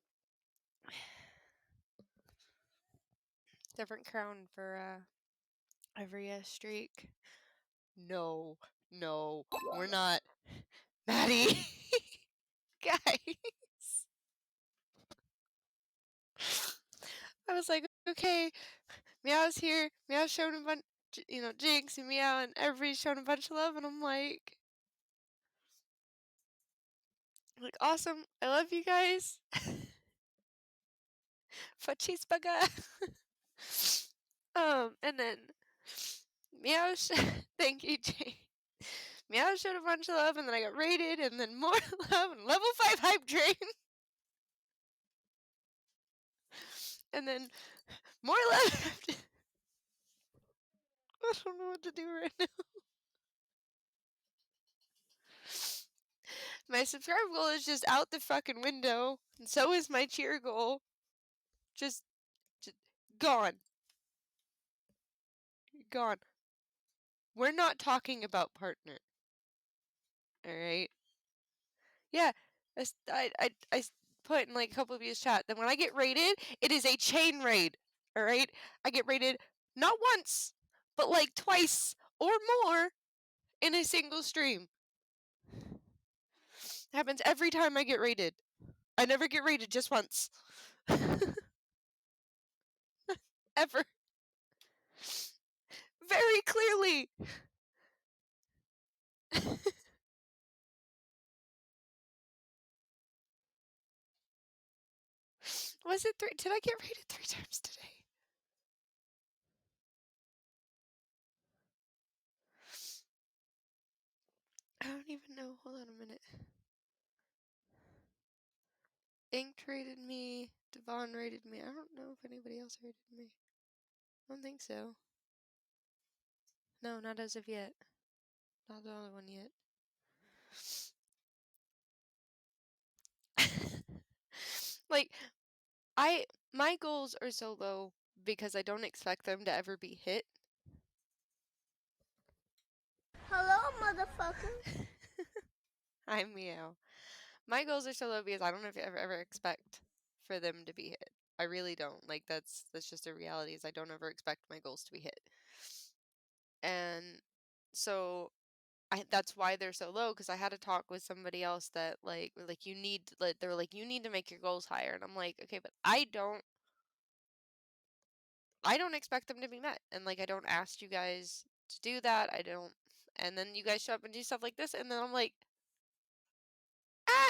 Different crown for every streak. No, we're not. Maddie! Guys! I was like, okay, Meow's here. Meow's showing a bunch, Jinx and Meow, and everybody's showing a bunch of love, and I'm like, awesome. I love you guys. For cheeseburger. And then Meow, thank you, Jinx. Meow showed a bunch of love, and then I got raided, and then more love, and level 5 hype train. And then more love. I don't know what to do right now. My subscribe goal is just out the fucking window, and so is my cheer goal. Just gone. Gone. We're not talking about partner. Alright? Yeah. I put in like a couple of you chat that when I get raided, it is a chain raid. Alright? I get raided not once, but like twice or more in a single stream. It happens every time I get raided. I never get raided just once. Ever. Very clearly. Was it 3? Did I get rated 3 times today? I don't even know. Hold on a minute. Ink rated me. Devon rated me. I don't know if anybody else rated me. I don't think so. No, not as of yet. Not the only one yet. Like, my goals are so low because I don't expect them to ever be hit. Hello, motherfucker. I meow. My goals are so low because I don't ever expect for them to be hit. I really don't. Like, that's just a reality, is I don't ever expect my goals to be hit. And so that's why they're so low, because I had a talk with somebody else that like you need, like, they were like, you need to make your goals higher, and I'm like, okay, but I don't expect them to be met, and like I don't ask you guys to do that. I don't, and then you guys show up and do stuff like this, and then I'm like, ah,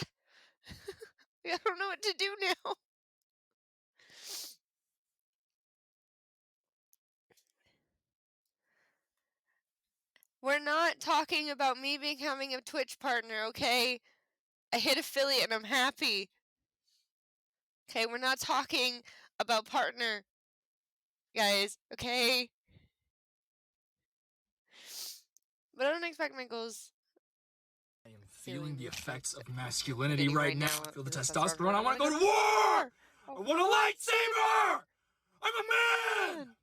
I don't know what to do now. We're not talking about me becoming a Twitch partner, okay? I hit affiliate and I'm happy. Okay, we're not talking about partner, guys, okay? But I don't expect my goals. I am feeling the effects of masculinity right now. I feel the the testosterone. I want to go to war! I want a lightsaber! I'm a man!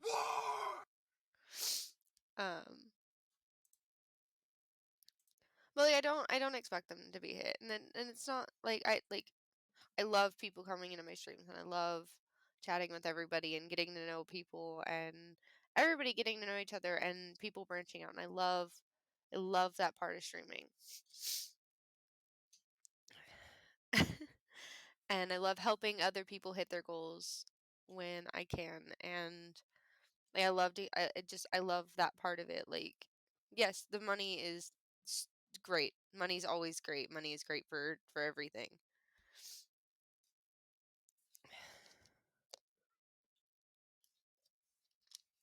War! But like, I don't expect them to be hit, and it's not like I love people coming into my streams, and I love chatting with everybody and getting to know people and everybody getting to know each other and people branching out, and I love that part of streaming. And I love helping other people hit their goals when I can, and like, I love that part of it. Like, yes, the money is great. Money's always great. Money is great for everything.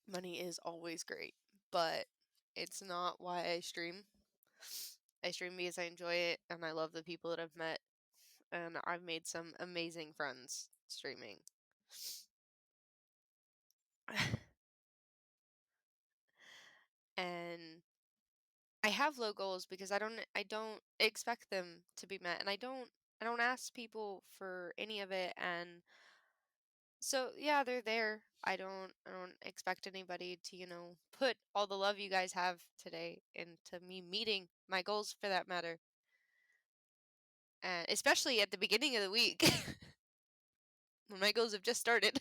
Money is always great, but it's not why I stream. I stream because I enjoy it and I love the people that I've met, and I've made some amazing friends streaming. And I have low goals because I don't expect them to be met, and I don't ask people for any of it, and so yeah, they're there. I don't expect anybody to, put all the love you guys have today into me meeting my goals, for that matter. And especially at the beginning of the week when my goals have just started.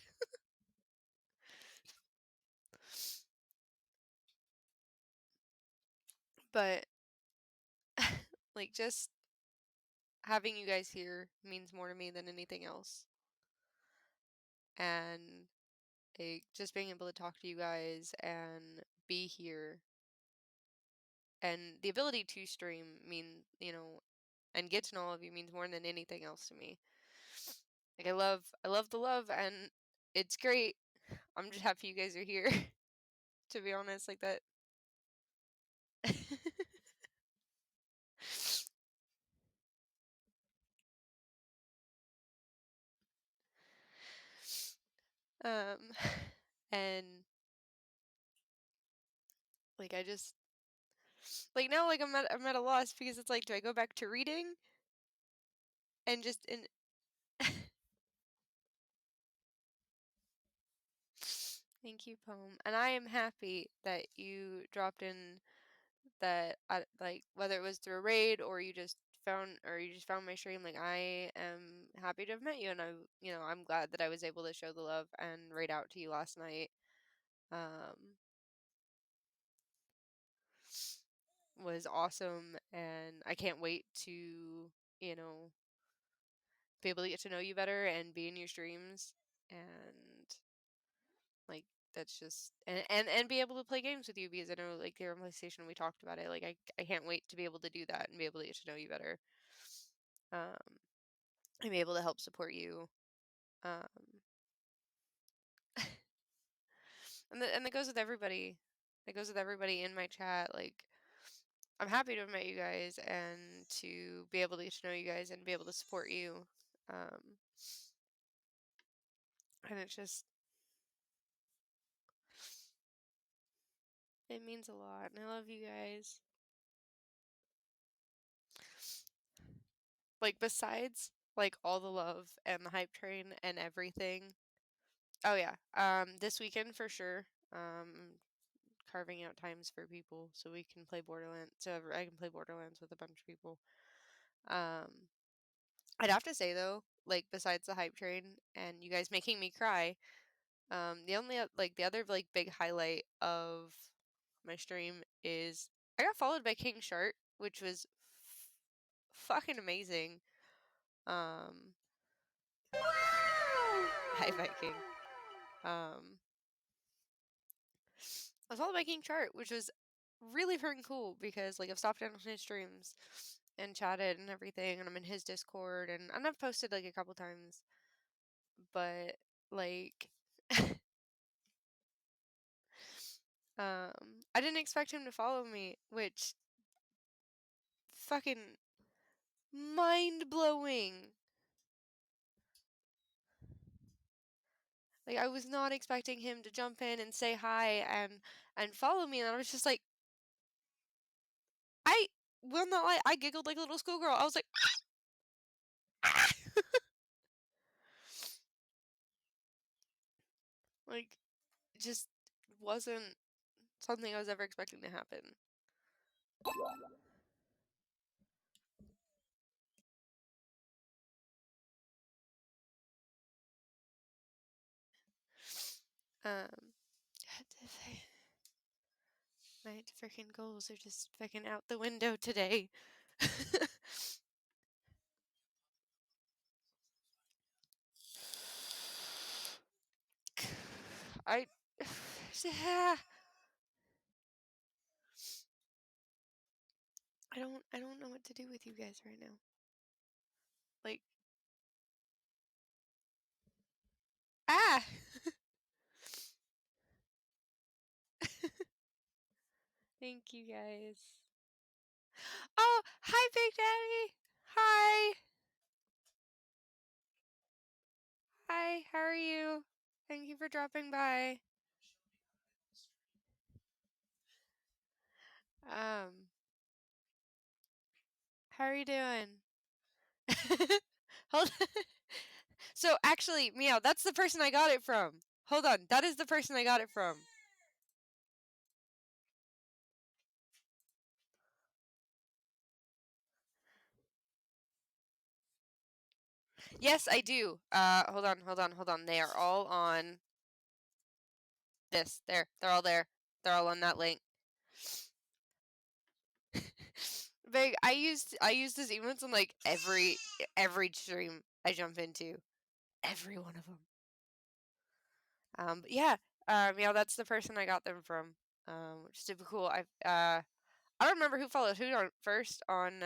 But like, just having you guys here means more to me than anything else. And like, just being able to talk to you guys and be here, and the ability to stream and get to know all of you means more than anything else to me. Like, I love the love, and it's great. I'm just happy you guys are here. To be honest, like that. um and like, I just, like, now, like, I'm at a loss, because it's like, do I go back to reading and just in Thank you, poem. And I am happy that you dropped in, that like, whether it was through a raid or you just found my stream. Like, I am happy to have met you, and I'm glad that I was able to show the love and raid out to you last night. Was awesome, and I can't wait to, be able to get to know you better and be in your streams, and like, that's just, and be able to play games with you, because I know, like, your PlayStation, we talked about it. Like, I can't wait to be able to do that and be able to get to know you better. and be able to help support you. And that goes with everybody. It goes with everybody in my chat. Like, I'm happy to have met you guys and to be able to get to know you guys and be able to support you. And it's just, it means a lot. And I love you guys. Like, besides, like, all the love and the hype train and everything. Oh, yeah. This weekend for sure. Carving out times for people so we can play Borderlands. So I can play Borderlands with a bunch of people. I'd have to say though, like besides the hype train and you guys making me cry, the only the other like big highlight of my stream is I got followed by King Shark, which was fucking amazing. Hi Viking. I was followed by King Shark, which was really freaking cool because like I've stopped in on his streams and chatted and everything, and I'm in his Discord, and I've posted like a couple times, but like I didn't expect him to follow me, which fucking mind blowing. Like I was not expecting him to jump in and say hi and follow me, and I was just like, I will not lie, I giggled like a little schoolgirl. I was like, ah! Like it just wasn't something I was ever expecting to happen. Um, my freaking goals are just fucking out the window today. I I don't know what to do with you guys right now. Like ah. Thank you guys. Oh, hi Big Daddy. Hi. Hi, how are you? Thank you for dropping by. How are you doing? Hold on. So actually, Meow, that's the person I got it from. Hold on, that is the person I got it from. Yes, I do. Hold on. They are all on this. There. They're all there. They're all on that link. Big, I used this emotes on like every stream I jump into. Every one of them. But yeah, yeah, that's the person I got them from. Which is super cool. I don't remember who followed who first on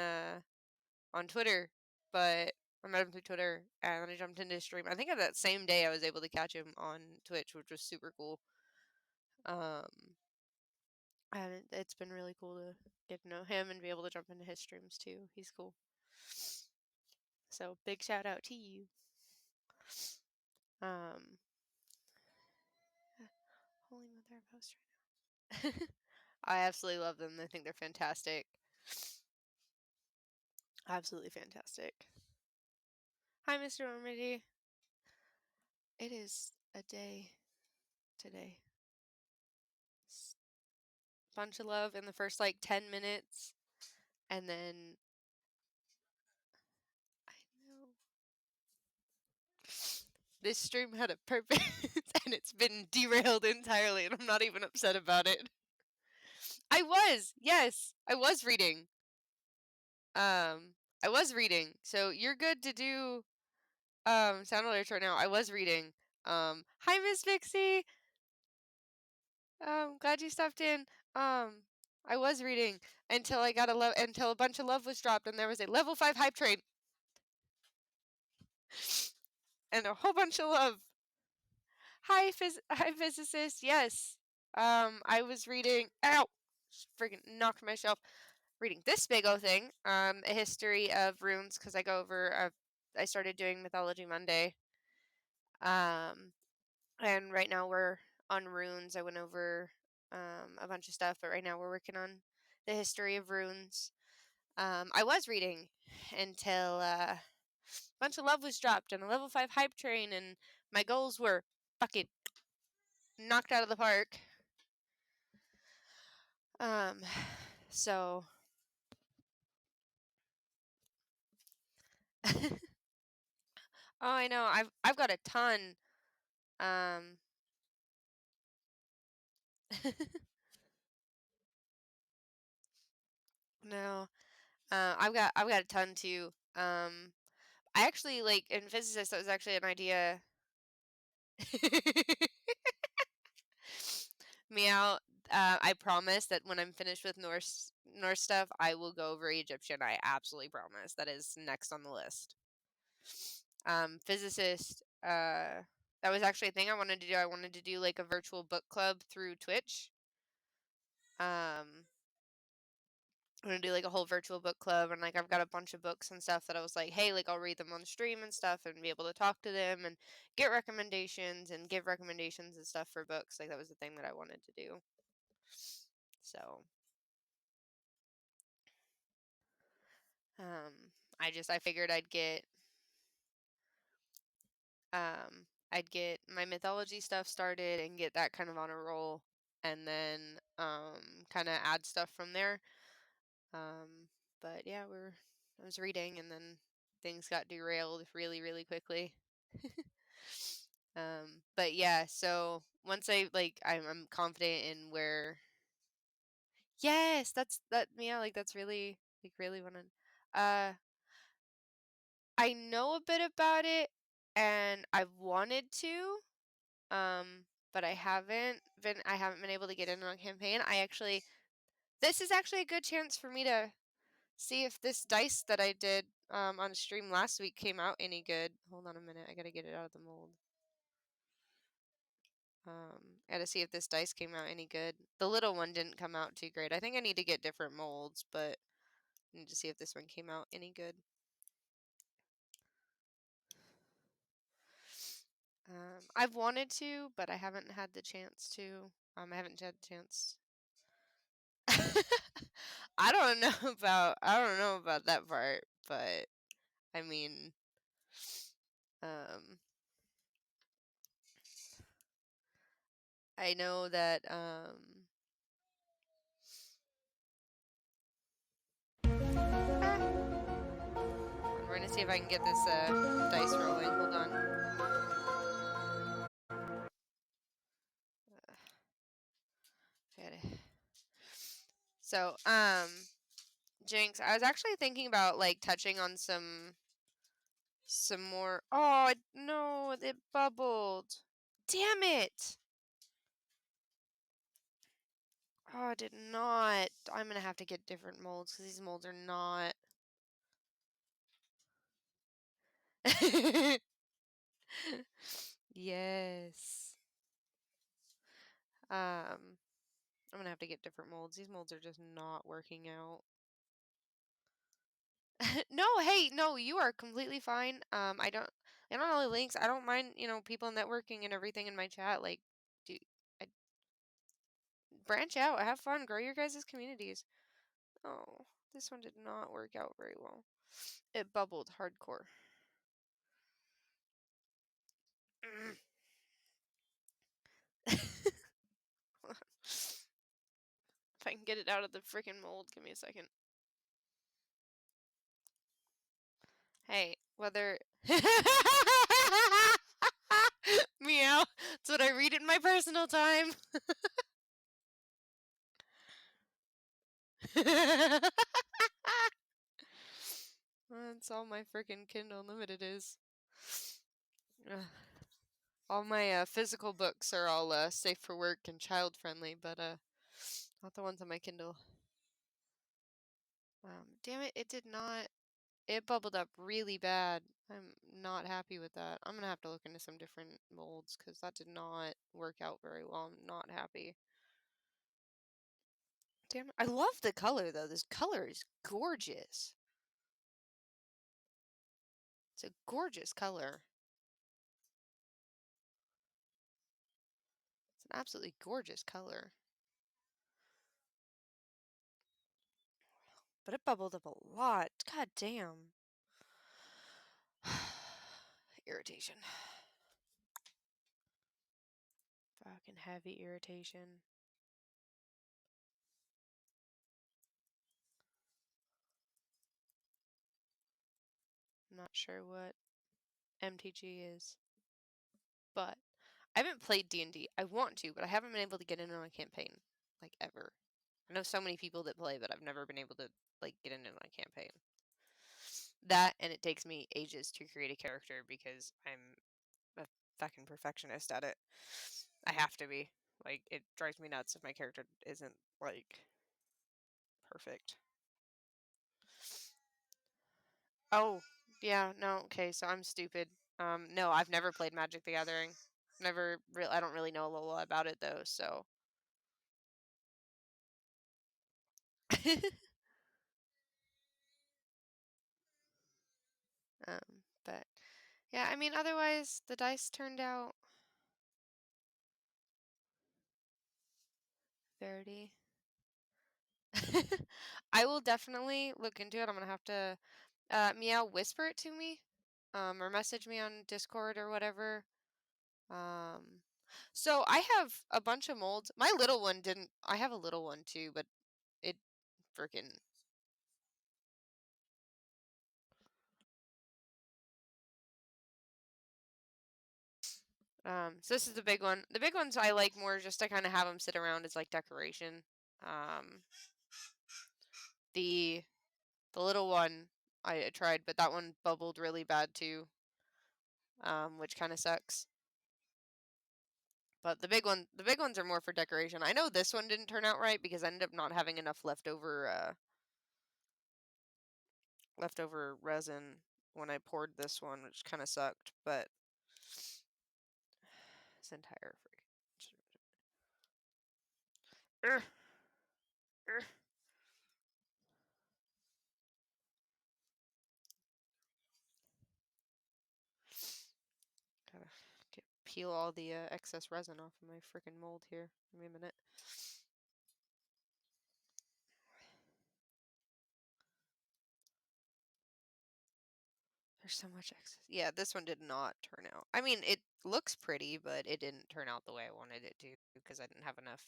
Twitter, but I met him through Twitter, and then I jumped into his stream. I think on that same day I was able to catch him on Twitch, which was super cool. And it's been really cool to get to know him and be able to jump into his streams too. He's cool. So big shout out to you. Holy mother of host right now. I absolutely love them. I think they're fantastic. Absolutely fantastic. Hi, Mr. Normandy. It is a day today. Bunch of love in the first like 10 minutes. And then I know this stream had a purpose and it's been derailed entirely, and I'm not even upset about it. Yes, I was reading. I was reading. So you're good to do sound alerts right now. I was reading. Hi Miss Vixie. Glad you stopped in. I was reading until I got until a bunch of love was dropped and there was a level 5 hype train. And a whole bunch of love. Hi, physicist. Yes. I was reading. Ow! Freaking knocked myself. Reading this big old thing. A history of runes, because I go over. I started doing Mythology Monday. And right now we're on runes. I went over a bunch of stuff, but right now we're working on the history of runes. I was reading until a bunch of love was dropped and a level 5 hype train, and my goals were fucking knocked out of the park. So oh, I know. I've got a ton. Um no. I've got a ton too. I actually like in physicist that was actually an idea. Meow. I promise that when I'm finished with Norse stuff, I will go over Egyptian. I absolutely promise. That is next on the list. Physicist. That was actually a thing I wanted to do. I wanted to do like a virtual book club through Twitch. I'm gonna do like a whole virtual book club, and like I've got a bunch of books and stuff that I was like, hey, like I'll read them on stream and stuff, and be able to talk to them and get recommendations and give recommendations and stuff for books. Like that was the thing that I wanted to do. So, I figured I'd get my mythology stuff started and get that kind of on a roll, and then kind of add stuff from there. But yeah, I was reading, and then things got derailed really, really quickly. But yeah, so once I'm confident in where. Yes, yeah, like that's really like really wanted. Uh, I know a bit about it, and I've wanted to, but I haven't been able to get in on a campaign. This is actually a good chance for me to see if this dice that I did on a stream last week came out any good. Hold on a minute, I gotta get it out of the mold. I gotta see if this dice came out any good. The little one didn't come out too great. I think I need to get different molds, but I need to see if this one came out any good. I've wanted to, but I haven't had the chance to. I haven't had the chance. I don't know about that part, but I mean, I know that we're gonna see if I can get this dice rolling. Hold on. So, Jinx, I was actually thinking about like touching on some more. Oh no, it bubbled. Damn it! Oh, I did not. I'm gonna have to get different molds because these molds are not. Yes. I'm gonna have to get different molds. These molds are just not working out. No, hey, no, you are completely fine. I don't know the links. I don't mind, people networking and everything in my chat. Like, do I, branch out, have fun, grow your guys' communities. Oh, this one did not work out very well. It bubbled hardcore. If I can get it out of the freaking mold, give me a second. Hey, whether meow, that's what I read in my personal time. That's all my freaking Kindle Unlimited is. All my physical books are all safe for work and child friendly, but not the ones on my Kindle. Damn it! It did not. it bubbled up really bad. I'm not happy with that. I'm gonna have to look into some different molds because that did not work out very well. I'm not happy. Damn it. I love the color though. This color is gorgeous. It's a gorgeous color. It's an absolutely gorgeous color. But it bubbled up a lot. God damn. Irritation. Fucking heavy irritation. I'm not sure what MTG is, but I haven't played D&D. I want to, but I haven't been able to get in on a campaign, like, ever. I know so many people that play, but I've never been able to, like, get in on a campaign. That, and it takes me ages to create a character because I'm a fucking perfectionist at it. I have to be. Like, it drives me nuts if my character isn't, like, perfect. Oh, yeah, no, okay, so I'm stupid. No, I've never played Magic the Gathering. I don't really know a lot about it, though, so. But, yeah, I mean, otherwise, the dice turned out Verity. I will definitely look into it. I'm gonna have to, Meow whisper it to me, or message me on Discord or whatever. Um, so I have a bunch of molds. My little one didn't. I have a little one too, but it freaking. So this is the big one. The big ones I like more just to kind of have them sit around as like decoration. Um, the little one I tried, but that one bubbled really bad too. Which kind of sucks. But the big ones are more for decoration. I know this one didn't turn out right because I ended up not having enough leftover resin when I poured this one, which kind of sucked. But this entire freaking. Urgh. Urgh. Gotta peel all the excess resin off of my freaking mold here. Give me a minute. There's so much excess. Yeah, this one did not turn out. I mean, it looks pretty, but it didn't turn out the way I wanted it to because I didn't have enough.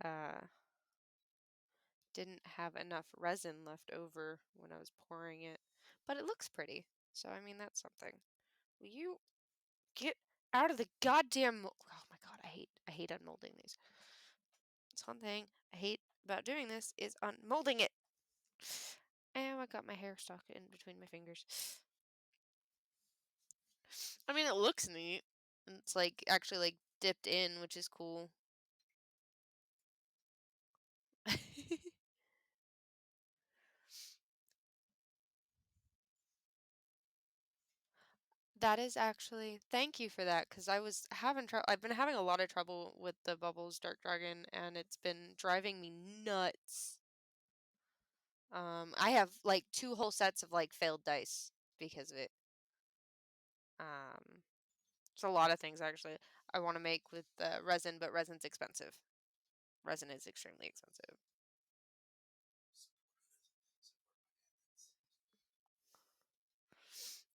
uh, didn't have enough resin left over when I was pouring it, but it looks pretty. So I mean, that's something. Will you get out of the goddamn? Oh my god, I hate unmolding these. It's one thing I hate about doing this is unmolding it. And I got my hair stuck in between my fingers. I mean, it looks neat. It's like actually like dipped in, which is cool. That is actually thank you for that because I was having trouble. I've been having a lot of trouble with the Bubbles Dark Dragon, and it's been driving me nuts. I have like 2 whole sets of like failed dice because of it. It's a lot of things actually I want to make with resin, but resin's expensive. Resin is extremely expensive.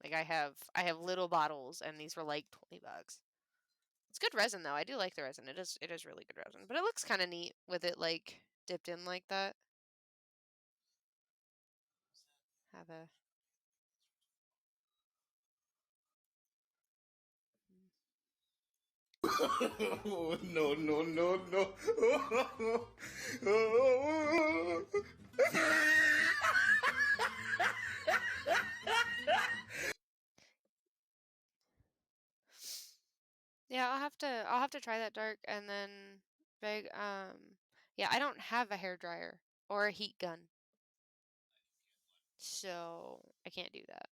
Like I have little bottles, and these were like $20. It's good resin though. I do like the resin. It is really good resin, but it looks kind of neat with it like dipped in like that. Have a Oh, no, no, no, no. yeah. I'll have to try that dark and then big yeah, I don't have a hair dryer or a heat gun. So I can't do that.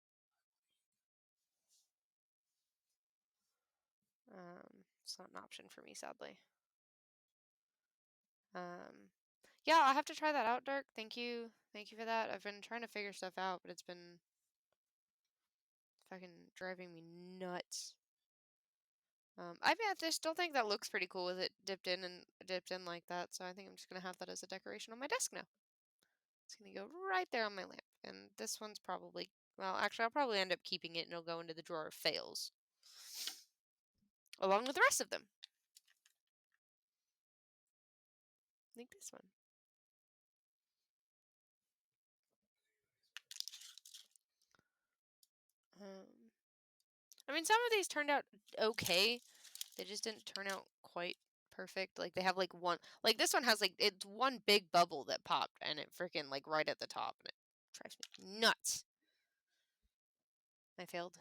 It's not an option for me, sadly. Yeah, I'll have to try that out, Dark. Thank you for that. I've been trying to figure stuff out, but it's been fucking driving me nuts. I mean, I just don't think that looks pretty cool with it dipped in like that. So I think I'm just gonna have that as a decoration on my desk now. It's gonna go right there on my lamp. And this one's probably, well, actually, I'll probably end up keeping it and it'll go into the drawer of fails, along with the rest of them. Like this one. I mean, some of these turned out okay. They just didn't turn out quite perfect. Like they have like one, like this one has like it's one big bubble that popped and it freaking like right at the top and it drives me nuts. I failed.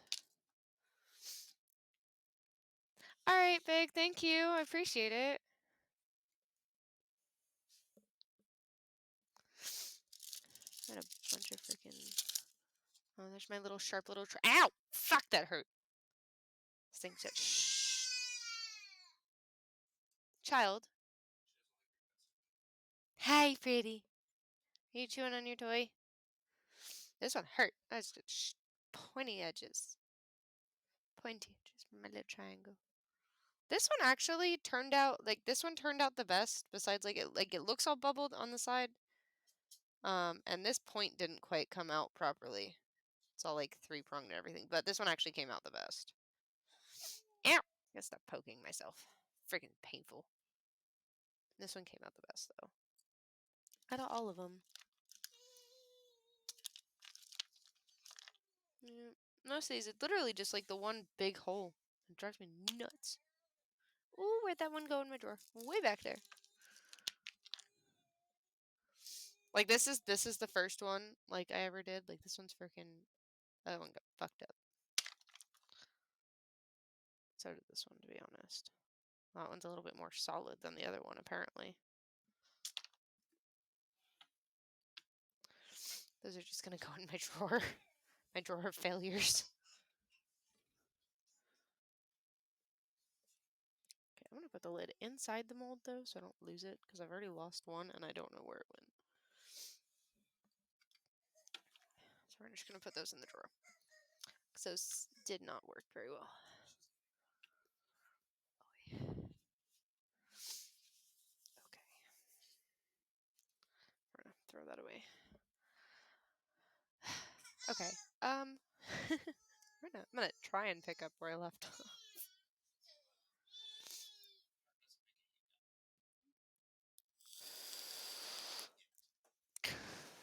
All right, Big. Thank you. I appreciate it. Got a bunch of freaking. Oh, there's my little sharp little. Ow! Fuck, that hurt. This thing said, shh. Child. Hi, pretty. Are you chewing on your toy? This one hurt. That's just pointy edges. Pointy edges from my little triangle. This one actually turned out this one turned out the best. Besides, it looks all bubbled on the side. And this point didn't quite come out properly. It's all like 3-pronged and everything, but this one actually came out the best. Ow! I gotta stop poking myself. Freaking painful. This one came out the best though. Out of all of them. Yeah. Most of these, it's literally just like the one big hole. It drives me nuts. Ooh, where'd that one go in my drawer? Way back there. Like this is the first one like I ever did. Like this one's freaking. That one got fucked up. So did this one, to be honest. That one's a little bit more solid than the other one, apparently. Those are just gonna go in my drawer. My drawer of failures. Okay, I'm gonna put the lid inside the mold though, so I don't lose it, because I've already lost one and I don't know where it went. So we're just gonna put those in the drawer. Because those did not work very well. Okay. We're gonna throw that away. Okay. I'm gonna try and pick up where I left off.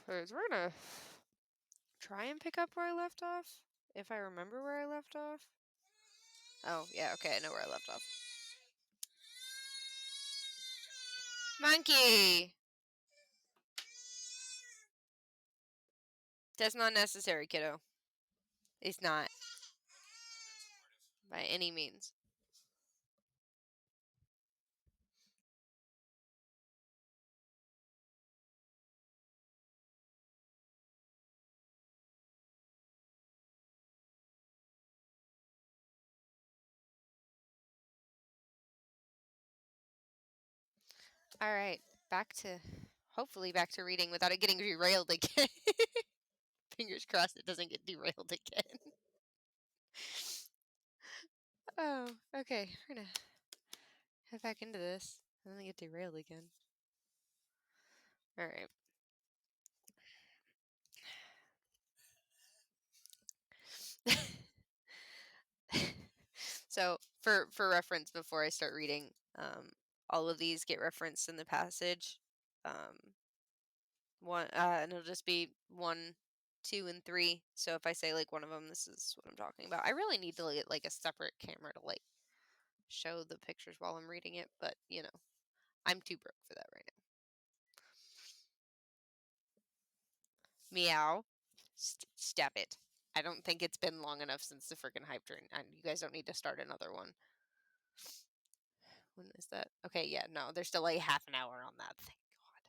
We're gonna try and pick up where I left off, if I remember where I left off. Oh, yeah, okay, I know where I left off. Monkey! That's not necessary, kiddo. It's not. By any means. Alright, hopefully back to reading without it getting derailed again. Fingers crossed it doesn't get derailed again. Oh, okay. We're gonna head back into this. And then get derailed again. Alright. So, for reference, before I start reading, all of these get referenced in the passage. And it'll just be 1, 2, and 3. So if I say like one of them, this is what I'm talking about. I really need to get like a separate camera to like show the pictures while I'm reading it, but you know, I'm too broke for that right now. Meow. Stop it. I don't think it's been long enough since the freaking hype train. And you guys don't need to start another one. When is that? Okay, yeah, no, there's still like half an hour on that. Thank God.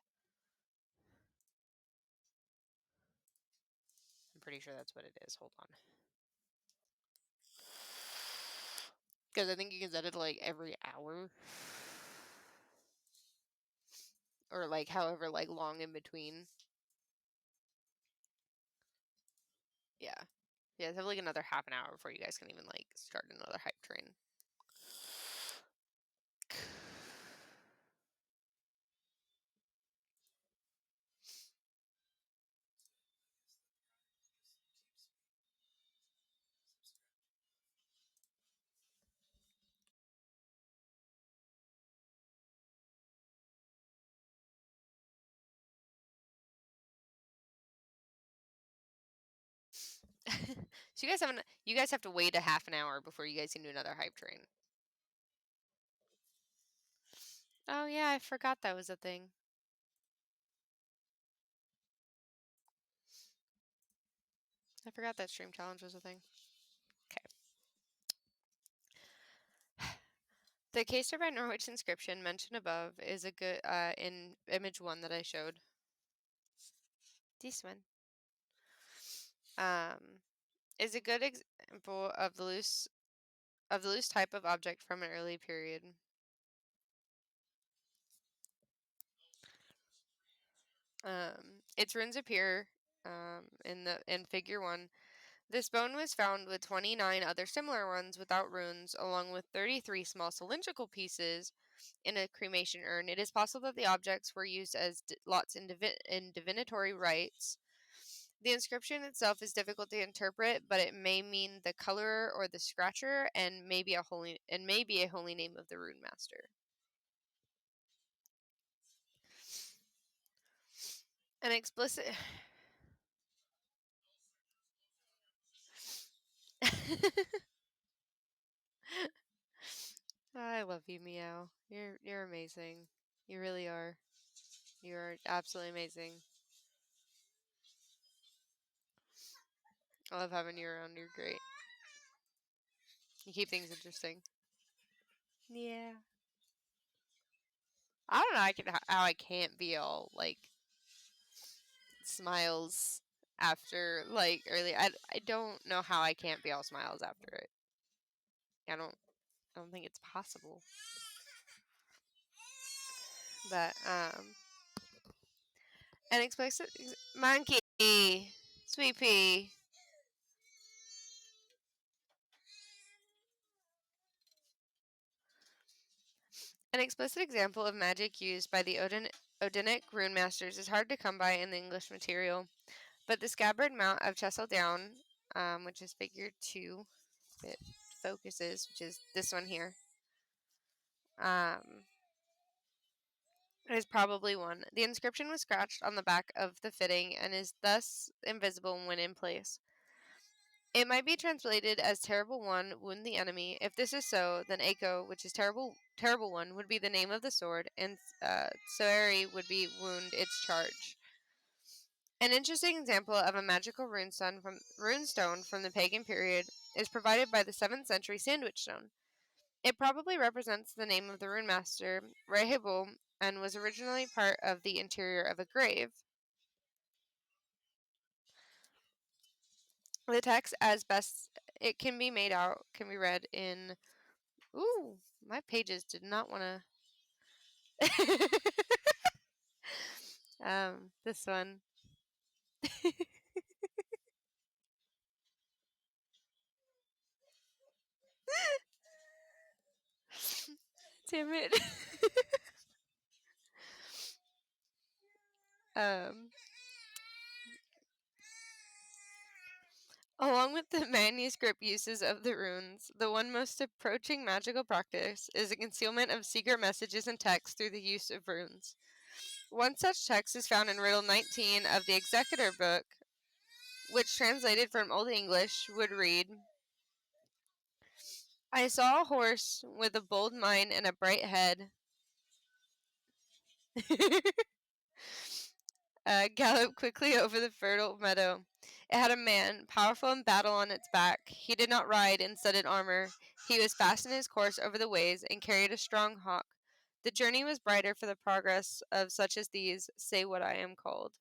I'm pretty sure that's what it is. Hold on. Because I think you can set it like every hour. Or like however like long in between. Yeah. Yeah, it's have like another half an hour before you guys can even like start another hype train. So you guys have to wait a half an hour before you guys can do another hype train. Oh yeah, I forgot that was a thing. I forgot that stream challenge was a thing. Okay. The Caster by Norwich inscription mentioned above is a good in image 1 that I showed. This one. Is a good example of the loose type of object from an early period. Its runes appear in figure 1. This bone was found with 29 other similar ones without runes, along with 33 small cylindrical pieces in a cremation urn. It is possible that the objects were used as lots in divinatory rites. The inscription itself is difficult to interpret, but it may mean the colorer or the scratcher, and maybe a holy name of the rune master. An explicit. I love you, Meow. You're amazing. You really are. You are absolutely amazing. I love having you around. You're great. You keep things interesting. Yeah. I don't know how I can't be all like smiles after like early. I don't know how I can't be all smiles after it. I don't think it's possible. But an explicit monkey, sweet pea. An explicit example of magic used by the Odinic rune masters is hard to come by in the English material, but the scabbard mount of Chesildown, which is figure 2, it focuses, which is this one here, is probably one. The inscription was scratched on the back of the fitting and is thus invisible when in place. It might be translated as terrible one, wound the enemy. If this is so, then Echo, which is terrible one, would be the name of the sword, and Soeri would be wound its charge. An interesting example of a magical runestone from the pagan period is provided by the 7th century sandwich stone. It probably represents the name of the rune master, Rahibul, and was originally part of the interior of a grave. The text, as best it can be made out, can be read in. Ooh, my pages did not want to. This one. Damn it. um. Along with the manuscript uses of the runes, the one most approaching magical practice is the concealment of secret messages and texts through the use of runes. One such text is found in Riddle 19 of the Executor book, which translated from Old English would read, I saw a horse with a bold mien and a bright head gallop quickly over the fertile meadow. It had a man, powerful in battle, on its back. He did not ride in studded armor. He was fast in his course over the ways, and carried a strong hawk. The journey was brighter for the progress of such as these. Say what I am called.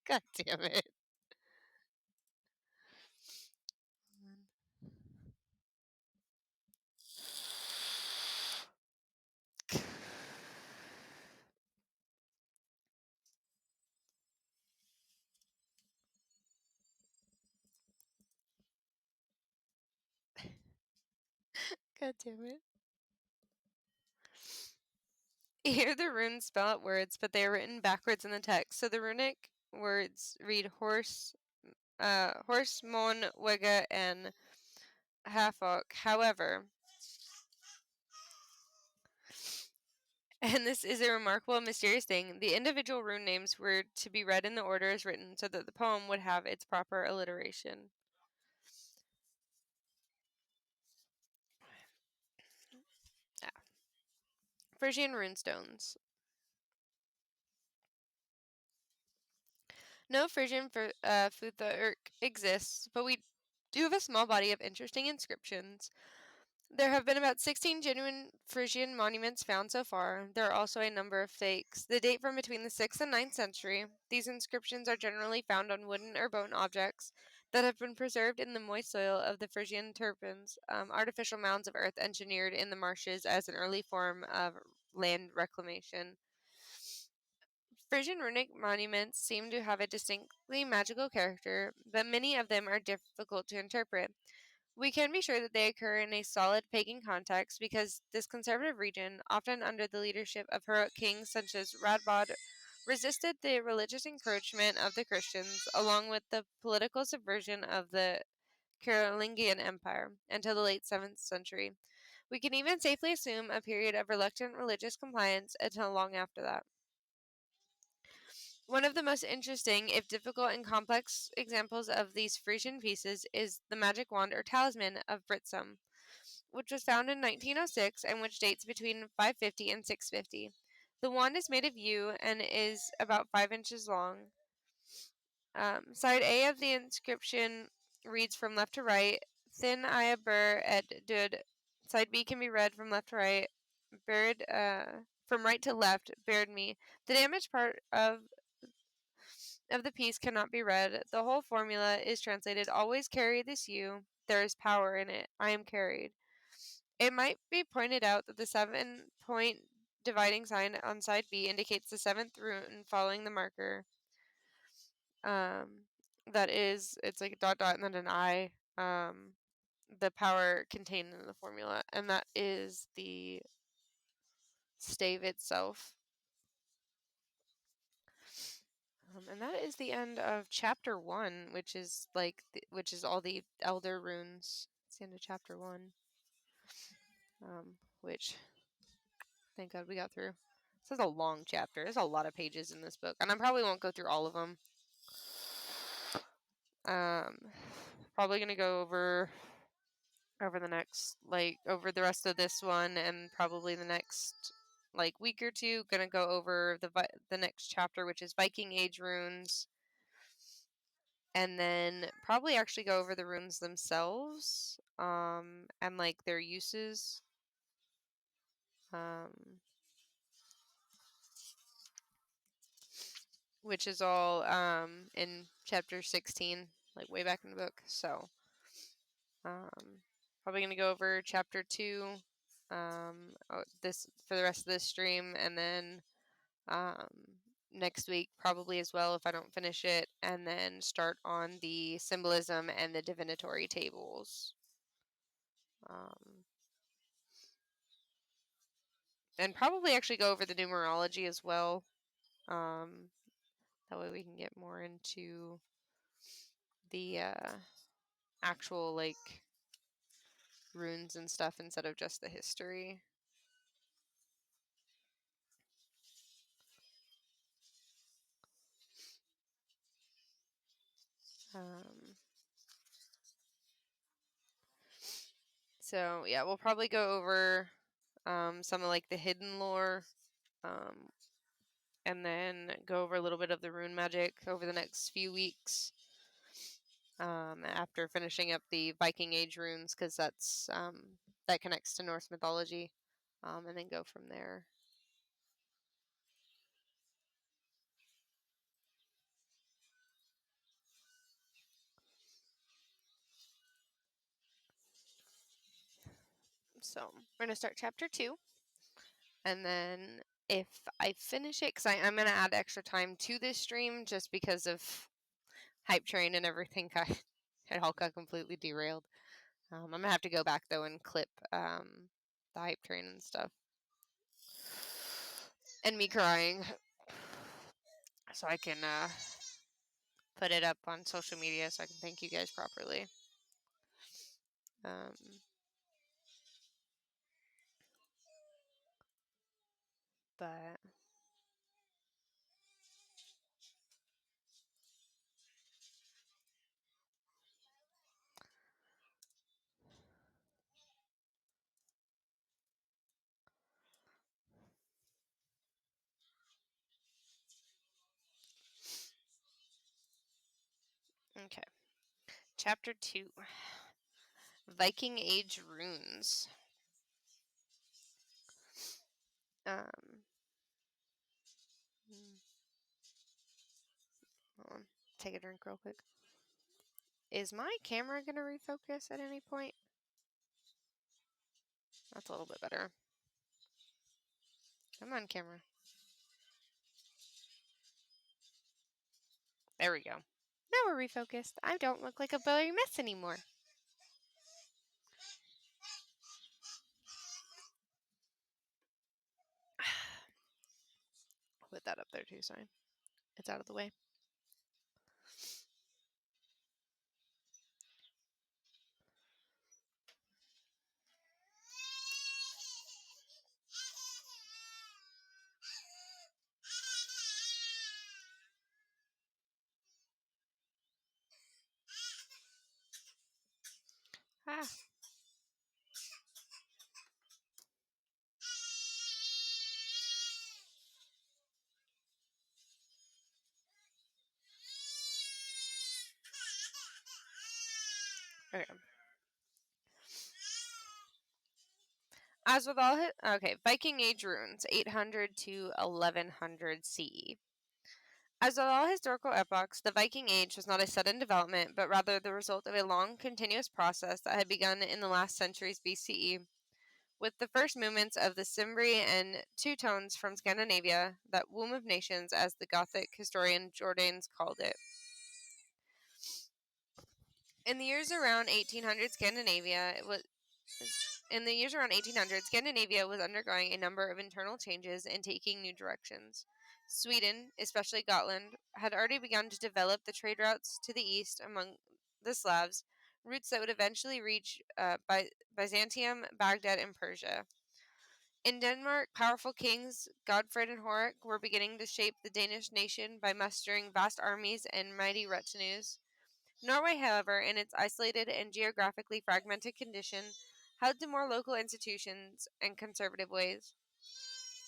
God damn it. God damn it. Here the runes spell out words, but they are written backwards in the text. So the runic words read horse, mon, wega, and hafok. However, and this is a remarkable and mysterious thing, the individual rune names were to be read in the order as written so that the poem would have its proper alliteration. Yeah. Frisian runestones. No Frisian Futhark exists, but we do have a small body of interesting inscriptions. There have been about 16 genuine Frisian monuments found so far. There are also a number of fakes. They date from between the 6th and 9th century. These inscriptions are generally found on wooden or bone objects that have been preserved in the moist soil of the Frisian turpins, artificial mounds of earth engineered in the marshes as an early form of land reclamation. Frisian runic monuments seem to have a distinctly magical character, but many of them are difficult to interpret. We can be sure that they occur in a solid pagan context because this conservative region, often under the leadership of heroic kings such as Radbod, resisted the religious encroachment of the Christians along with the political subversion of the Carolingian Empire until the late 7th century. We can even safely assume a period of reluctant religious compliance until long after that. One of the most interesting, if difficult and complex examples of these Frisian pieces is the magic wand or talisman of Britsum, which was found in 1906 and which dates between 550 and 650. The wand is made of yew and is about 5 inches long. Side A of the inscription reads from left to right, Thin Aya Bur et Dud. Side B can be read from left to right, Bird, from right to left, Bared me. The damaged part of the piece cannot be read. The whole formula is translated, always carry this yew. There is power in it. I am carried. It might be pointed out that the 7-point dividing sign on side B indicates the 7th rune following the marker. That is, it's like a dot dot and then an I. The power contained in the formula, and that is the stave itself. And that is the end of chapter 1, which is which is all the elder runes. It's the end of chapter 1. Which, thank God we got through. This is a long chapter. There's a lot of pages in this book, and I probably won't go through all of them. Probably gonna go over the next, over the rest of this one, and probably the next week or two. Gonna go over the next chapter, which is Viking Age Runes, and then probably actually go over the runes themselves, and their uses. Which is all in chapter 16, way back in the book. So, probably going to go over chapter 2 this for the rest of this stream, and then next week probably as well if I don't finish it, and then start on the symbolism and the divinatory tables. And probably actually go over the numerology as well. That way we can get more into the actual runes and stuff instead of just the history. So yeah, we'll probably go over some of the hidden lore, and and then go over a little bit of the rune magic over the next few weeks. After finishing up the Viking Age runes, because that's that connects to Norse mythology, and then go from there. So we're gonna start chapter 2, and then if I finish it, because I'm gonna add extra time to this stream just because of hype train and everything. It all got completely derailed. I'm gonna have to go back though and clip the hype train and stuff, and me crying, so I can put it up on social media so I can thank you guys properly. But okay, chapter 2, Viking Age Runes. Hold on, take a drink real quick. Is my camera gonna refocus at any point? That's a little bit better. Come on, camera. There we go. Now we're refocused. I don't look like a blurry mess anymore. I'll put that up there too, so it's out of the way. Ah. Okay. As with all Viking Age runes, 800 to 1100 CE. As with all historical epochs, the Viking Age was not a sudden development, but rather the result of a long, continuous process that had begun in the last centuries BCE, with the first movements of the Cimbri and Teutones from Scandinavia, that womb of nations, as the Gothic historian Jordanes called it. In the years around 1800, Scandinavia was undergoing a number of internal changes and taking new directions. Sweden, especially Gotland, had already begun to develop the trade routes to the east among the Slavs, routes that would eventually reach Byzantium, Baghdad, and Persia. In Denmark, powerful kings Godfred and Horik were beginning to shape the Danish nation by mustering vast armies and mighty retinues. Norway, however, in its isolated and geographically fragmented condition, held to more local institutions and conservative ways.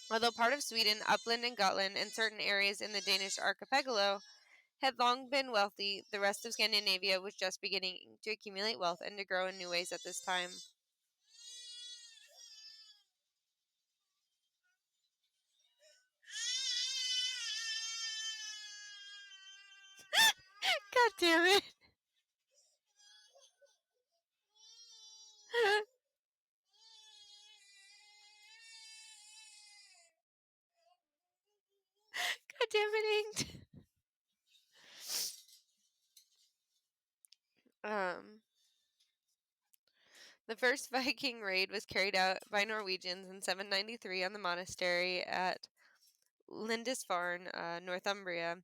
Although part of Sweden, Uppland and Gotland, and certain areas in the Danish archipelago had long been wealthy, the rest of Scandinavia was just beginning to accumulate wealth and to grow in new ways at this time. God damn it! God damn it, Inked! The first Viking raid was carried out by Norwegians in 793 on the monastery at Lindisfarne, Northumbria,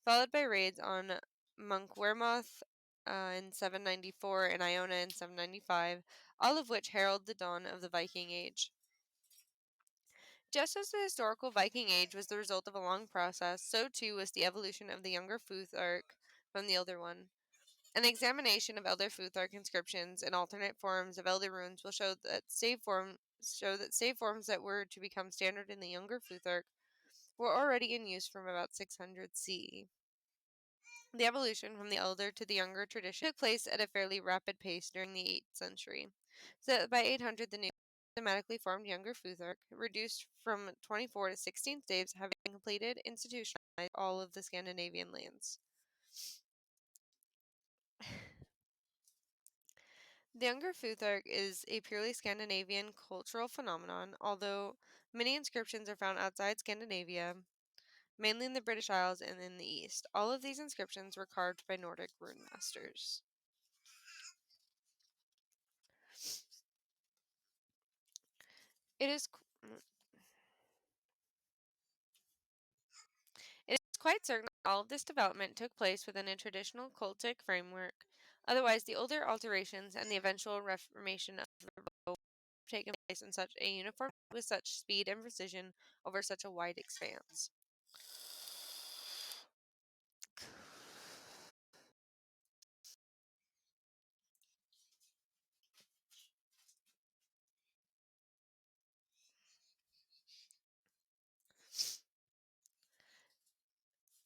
followed by raids on Monkwearmouth in 794 and Iona in 795, all of which herald the dawn of the Viking Age. Just as the historical Viking Age was the result of a long process, so too was the evolution of the younger Futhark from the elder one. An examination of Elder Futhark inscriptions and alternate forms of Elder runes will show that save forms that were to become standard in the younger Futhark were already in use from about 600 CE. The evolution from the elder to the younger tradition took place at a fairly rapid pace during the 8th century, so that by 800 the new systematically formed younger Futhark reduced from 24 to 16 staves, having completed institutionalized all of the Scandinavian lands. The Younger Futhark is a purely Scandinavian cultural phenomenon, although many inscriptions are found outside Scandinavia, mainly in the British Isles and in the East. All of these inscriptions were carved by Nordic rune masters. It is quite certain that all of this development took place within a traditional cultic framework. Otherwise, the older alterations and the eventual reformation of the bow would have taken place in such a uniform with such speed and precision over such a wide expanse.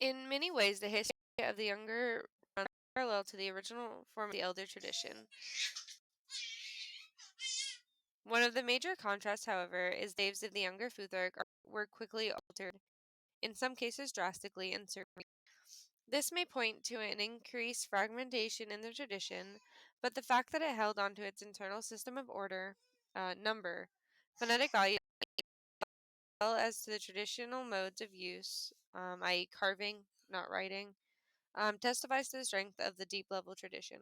In many ways, the history of the younger runs parallel to the original form of the elder tradition. One of the major contrasts, however, is the staves of the younger Futhark were quickly altered, in some cases drastically, in certain. This may point to an increased fragmentation in the tradition, but the fact that it held onto its internal system of order, number, phonetic value, as well as to the traditional modes of use, i.e., carving, not writing, testifies to the strength of the deep level tradition.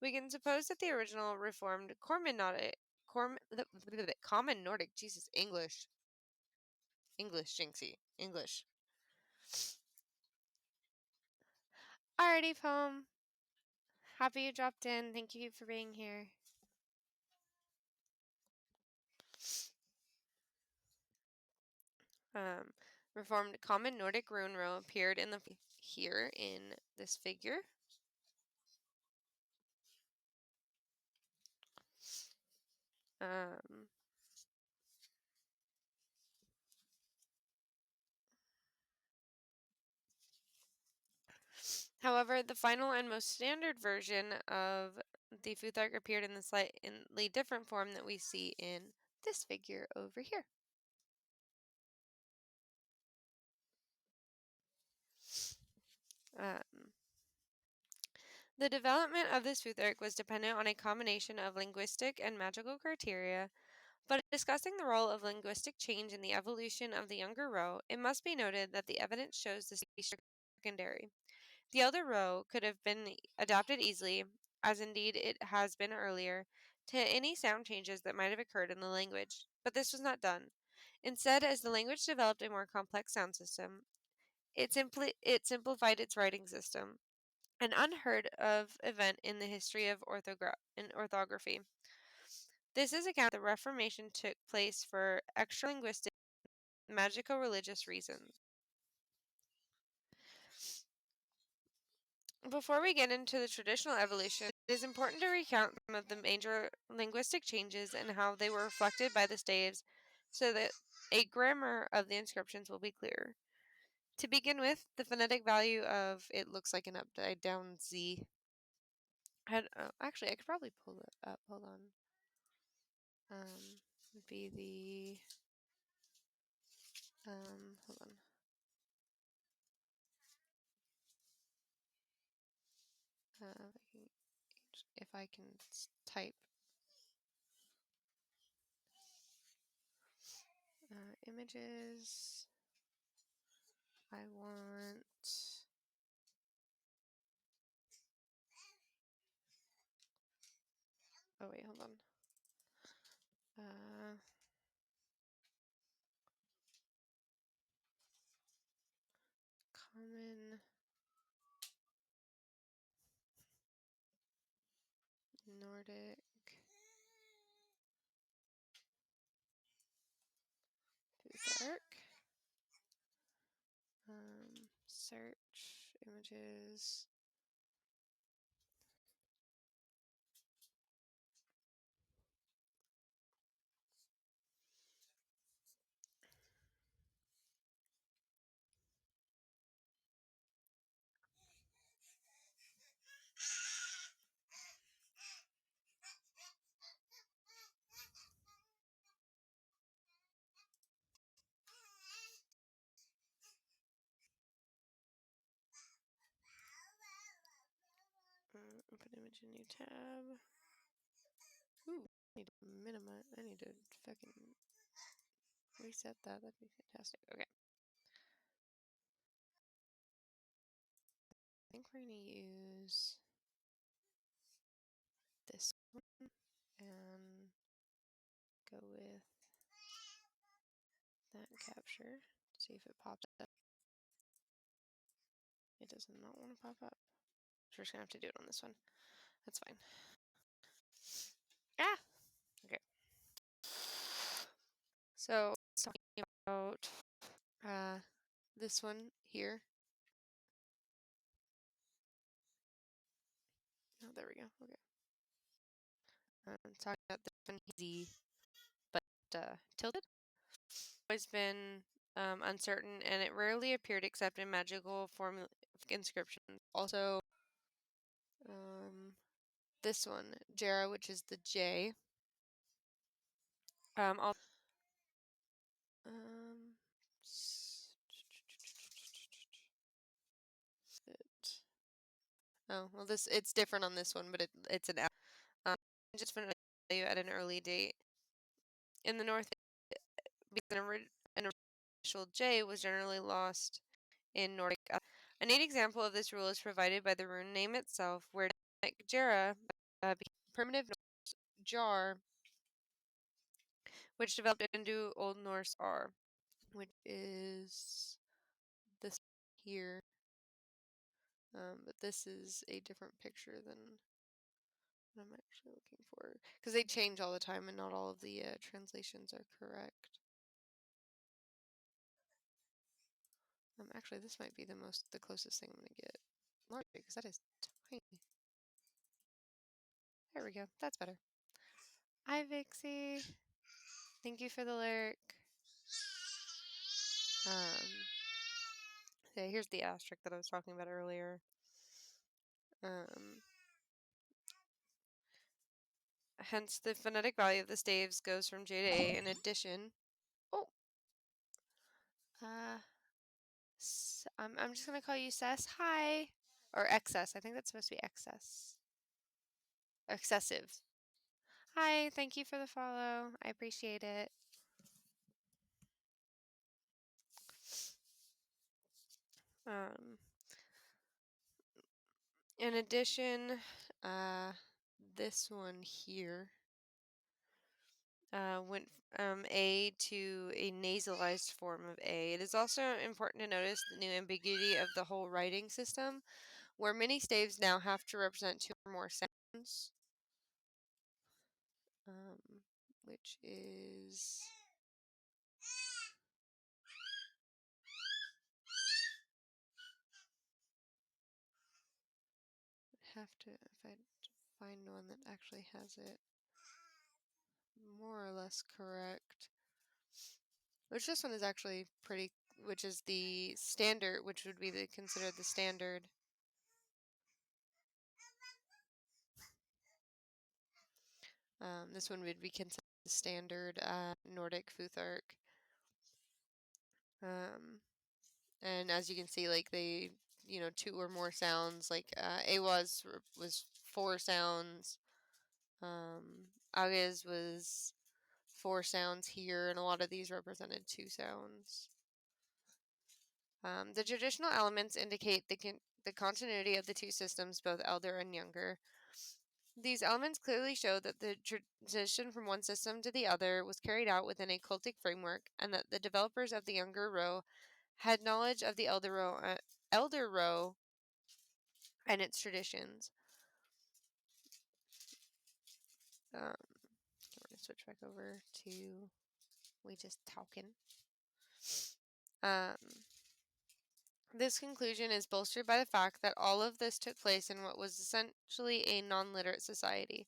We can suppose that the original reformed Common Nordic, Jesus, English, Jinxie, English. Alrighty, poem. Happy you dropped in. Thank you for being here. Reformed Common Nordic rune row appeared in the here in this figure. However, the final and most standard version of the Futhark appeared in the slightly different form that we see in this figure over here. The development of this Futhark was dependent on a combination of linguistic and magical criteria, but in discussing the role of linguistic change in the evolution of the younger row, it must be noted that the evidence shows this to be secondary. The elder row could have been adapted easily, as indeed it has been earlier, to any sound changes that might have occurred in the language, but this was not done. Instead, as the language developed a more complex sound system, it simplified its writing system, an unheard of event in the history of orthography. This is account the Reformation took place for extra-linguistic, magico-religious reasons. Before we get into the traditional evolution, it is important to recount some of the major linguistic changes and how they were reflected by the staves so that a grammar of the inscriptions will be clearer. To begin with, the phonetic value of it looks like an upside down Z. Actually, I could probably pull it up. Hold on. Would be the hold on. If I can type images, I want. Oh wait, hold on. Common Nordic Futhark. Search images. Change a new tab. Ooh, I need to minimize. I need to fucking reset that. That'd be fantastic. Okay. I think we're gonna use this one and go with that capture. See if it pops up. It does not want to pop up. So we're just gonna have to do it on this one. That's fine. Ah! Okay. So let's talk about this one here. Oh, there we go. Okay. Talking about this one easy, but tilted. Always been uncertain, and it rarely appeared except in magical form inscriptions. Also, this one, Jera, which is the J. Also, oh well, it's different on this one, but it's an just for value at an early date. In the north, an initial J was generally lost in Nordic. A neat example of this rule is provided by the rune name itself, where Jera became primitive Norse jar, which developed into Old Norse R, which is this here. But this is a different picture than what I'm actually looking for, because they change all the time and not all of the translations are correct. Actually, this might be the closest thing I'm gonna get larger, because that is tiny. There we go. That's better. Hi, Vixie. Thank you for the lyric. Yeah, here's the asterisk that I was talking about earlier. Hence, the phonetic value of the staves goes from J to A. In addition, I'm just gonna call you Cess. Hi, or excess. I think that's supposed to be excess. Excessive. Hi, thank you for the follow. I appreciate it. In addition, this one here went from A to a nasalized form of A. It is also important to notice the new ambiguity of the whole writing system, where many staves now have to represent two or more sounds, which is have to, if I find one that actually has it more or less correct, which this one is actually pretty, which is the standard, which would be considered the standard. This one would be considered the standard Nordic Futhark. And as you can see, like they, two or more sounds. Like Awas was 4 sounds. Ages was 4 sounds here, and a lot of these represented 2 sounds. The traditional elements indicate the continuity of the two systems, both elder and younger. These elements clearly show that the transition from one system to the other was carried out within a cultic framework, and that the developers of the younger row had knowledge of the elder row and its traditions. I'm going to switch back over to we just talking. This conclusion is bolstered by the fact that all of this took place in what was essentially a non-literate society.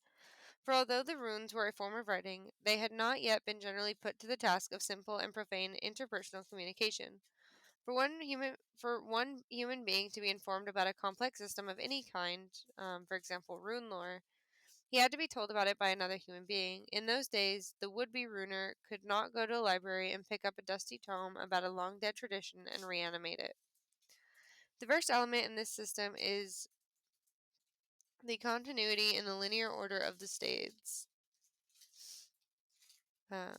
For although the runes were a form of writing, they had not yet been generally put to the task of simple and profane interpersonal communication. For one human being to be informed about a complex system of any kind, for example, rune lore, he had to be told about it by another human being. In those days, the would-be runer could not go to a library and pick up a dusty tome about a long-dead tradition and reanimate it. The first element in this system is the continuity in the linear order of the staves. I'll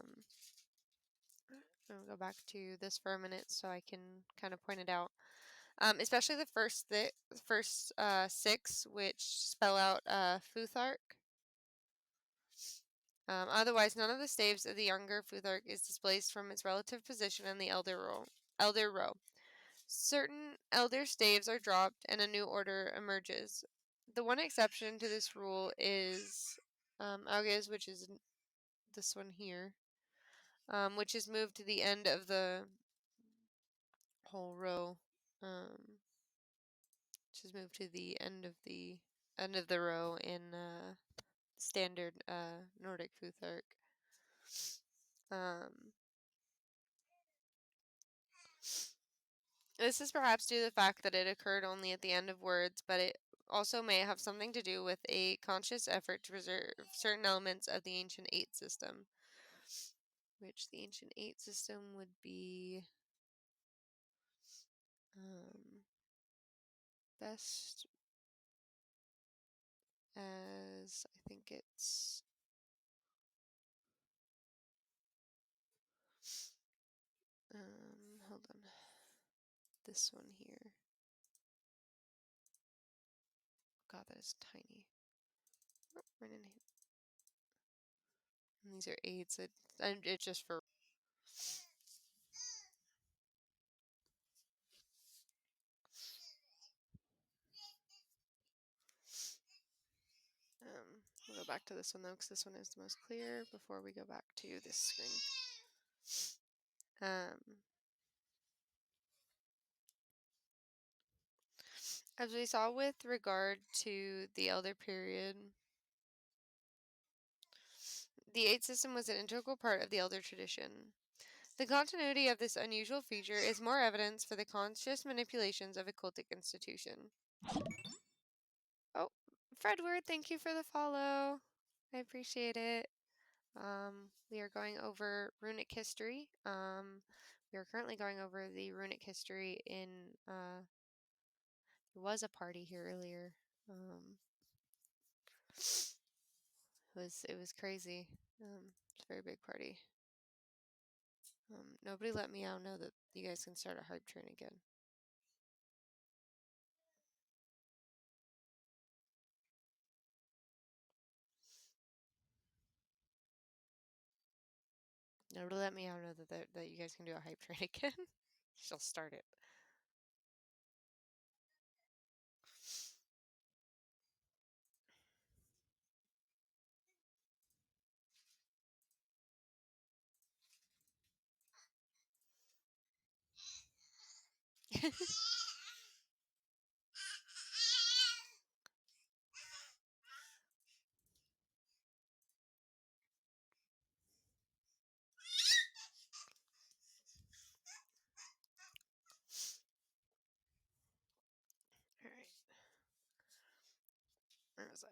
go back to this for a minute so I can kind of point it out. Especially the first 6, which spell out Futhark. Otherwise, none of the staves of the younger Futhark is displaced from its relative position in the elder row. Certain elder staves are dropped and a new order emerges. The one exception to this rule is Auges, which is this one here, which is moved to the end of the whole row. Which is moved to the end of the row in standard Nordic Futhark. This is perhaps due to the fact that it occurred only at the end of words, but it also may have something to do with a conscious effort to preserve certain elements of the ancient 8 system, which the ancient 8 system would be best as, I think it's hold on, this one here. God, that is tiny. Oh, right in here. And these are 8s. It's just for we'll go back to this one though, because this one is the most clear before we go back to this screen. As we saw with regard to the Elder period, the 8 system was an integral part of the Elder tradition. The continuity of this unusual feature is more evidence for the conscious manipulations of a cultic institution. Oh, Fredward, thank you for the follow. I appreciate it. We are going over runic history. We are currently going over the runic history in, there was a party here earlier. It was crazy. It's a very big party. Nobody let me out know that you guys can start a hype train again. Nobody let me out know that you guys can do a hype train again. She'll start it. Alright. Where was I?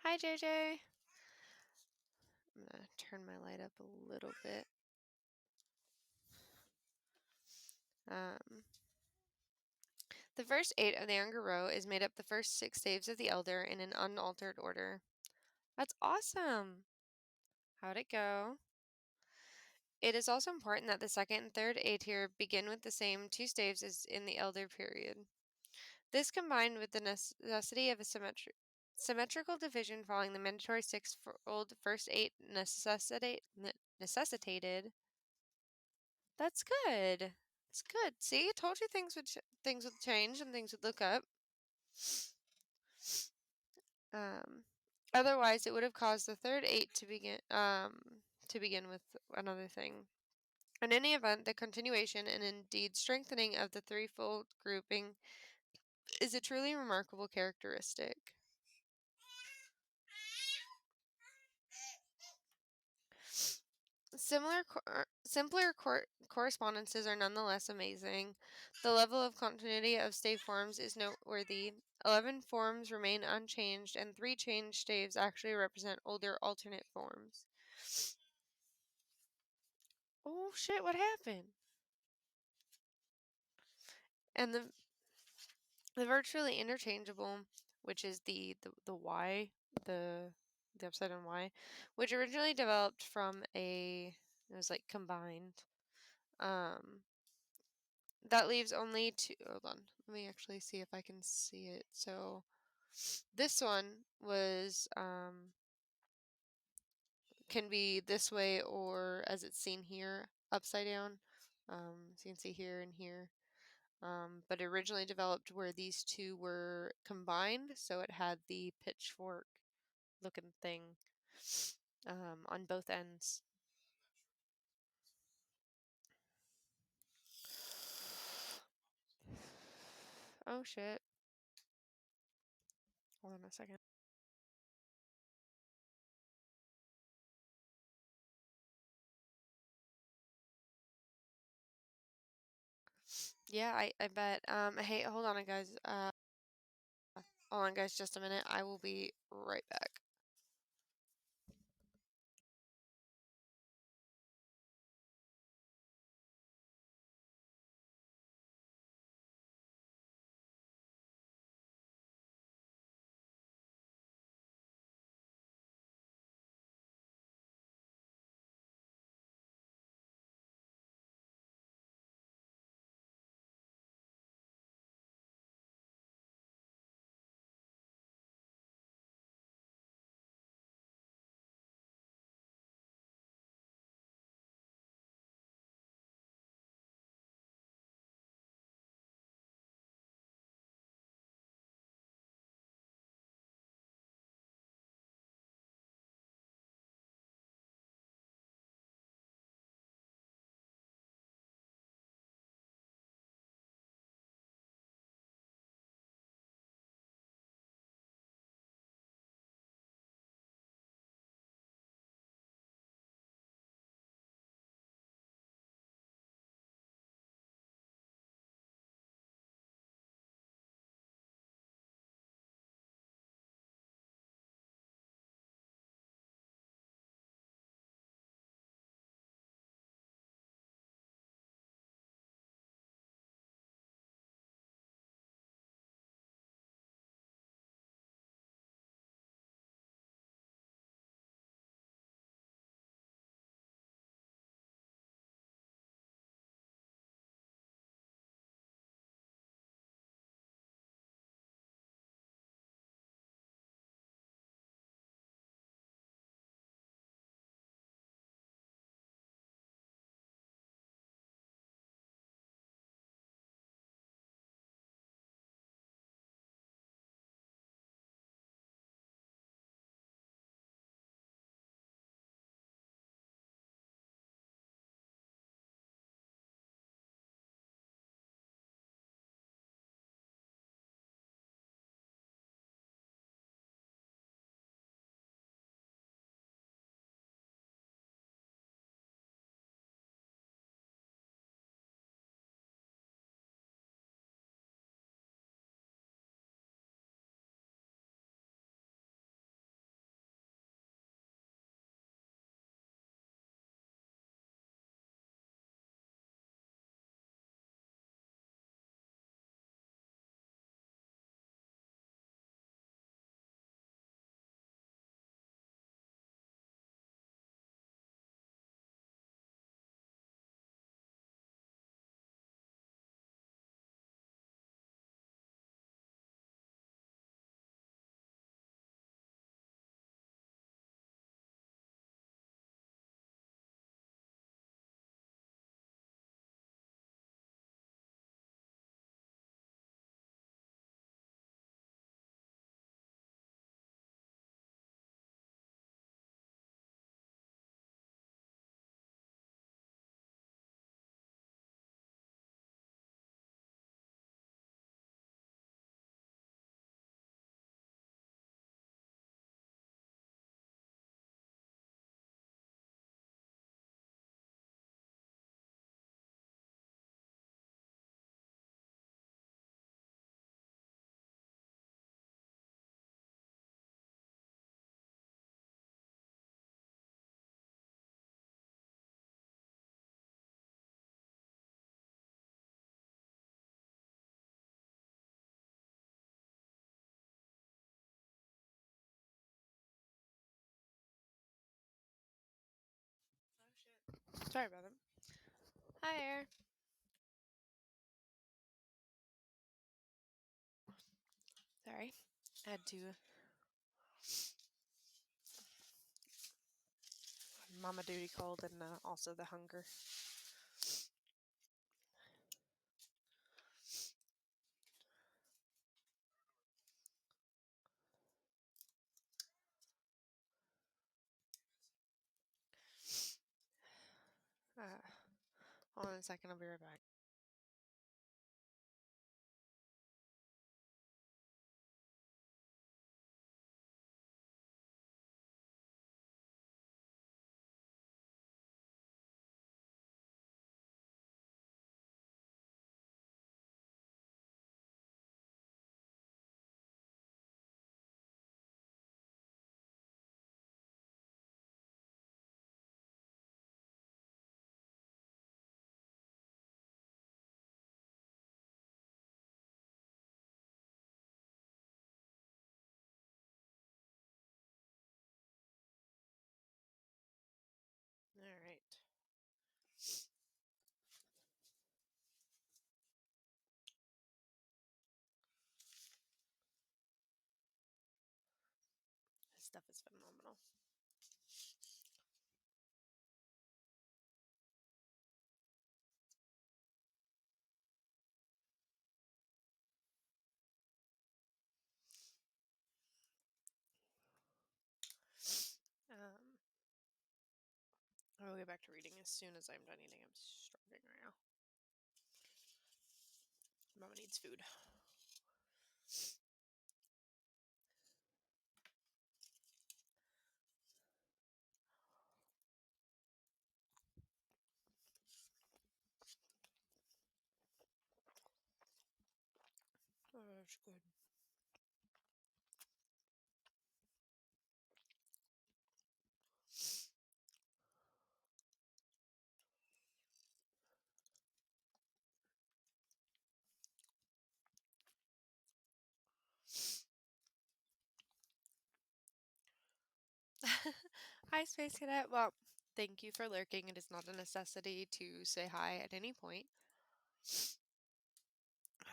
Hi JJ. I'm gonna turn my light up a little bit. The first 8 of the younger row is made up the first 6 staves of the Elder in an unaltered order. That's awesome! How'd it go? It is also important that the second and third A tier begin with the same 2 staves as in the Elder period. This combined with the necessity of a symmetrical division following the mandatory 6-fold first 8 necessitated. That's good. It's good. See, I told you things would change and things would look up. Otherwise, it would have caused the third 8 to begin with another thing. In any event, the continuation and indeed strengthening of the threefold grouping is a truly remarkable characteristic. Simpler correspondences are nonetheless amazing. The level of continuity of stave forms is noteworthy. 11 forms remain unchanged, and 3 changed staves actually represent older alternate forms. Oh shit, what happened? And The virtually interchangeable, which is the Y, the upside down Y, which originally developed from it was like combined. That leaves only two. Hold on, let me actually see if I can see it. So this one was can be this way, or as it's seen here, upside down. So you can see here and here. But it originally developed where these two were combined, so it had the pitchfork looking thing on both ends. Oh shit. Hold on a second. Yeah, I bet. Hey, hold on, guys. Hold on, guys, just a minute. I will be right back. Sorry about that. Hi, Air. Sorry. I had to mama duty called and also the hunger. Hold on a second, I'll be right back. All right. This stuff is phenomenal. I will get back to reading as soon as I'm done eating. I'm starving right now. Mama needs food. Oh, that's good. Hi, Space Cadet. Well, thank you for lurking. It is not a necessity to say hi at any point.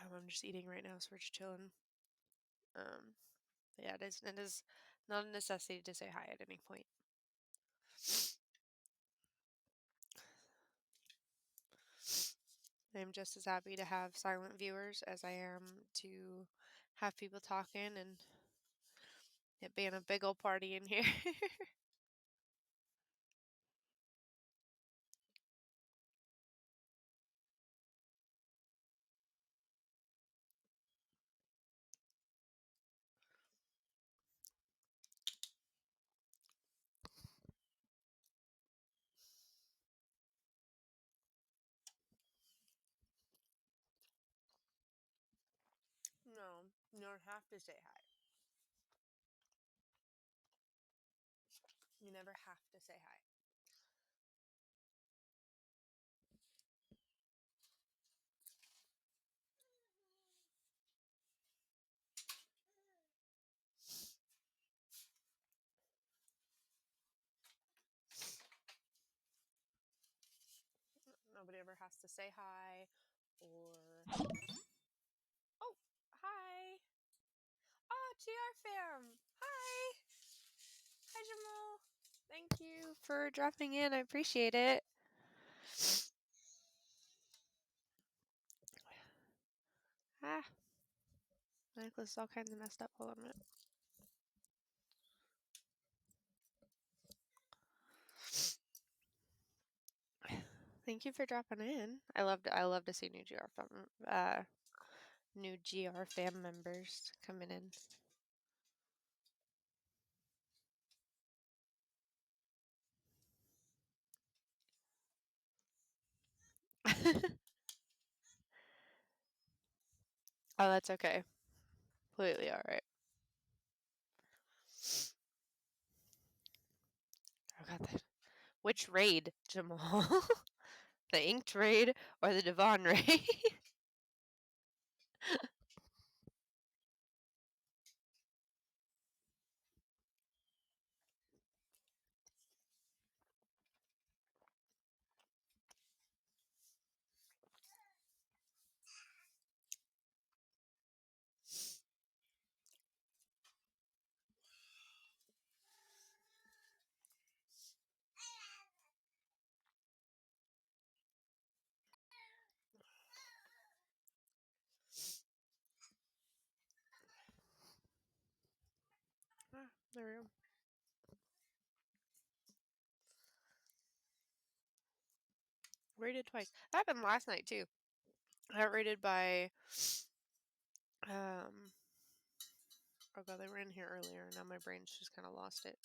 I'm just eating right now, so we're just chilling. Yeah, it is not a necessity to say hi at any point. I'm just as happy to have silent viewers as I am to have people talking and it being a big old party in here. No, you don't have to say hi. You never have to say hi. Nobody ever has to say hi or... Oh, hi. Oh, GR fam. Hi. Hi, Jamal. Thank you for dropping in. I appreciate it. Ah. My necklace is all kinds of messed up. Hold on a minute. Thank you for dropping in. I love to see new GR fam members coming in. Oh, that's okay. Completely all right. I got that. Which raid, Jamal? The Inked raid or the Devon raid? There we go. Rated twice. That happened last night too. I got rated by oh god, they were in here earlier. Now my brain's just kind of lost it.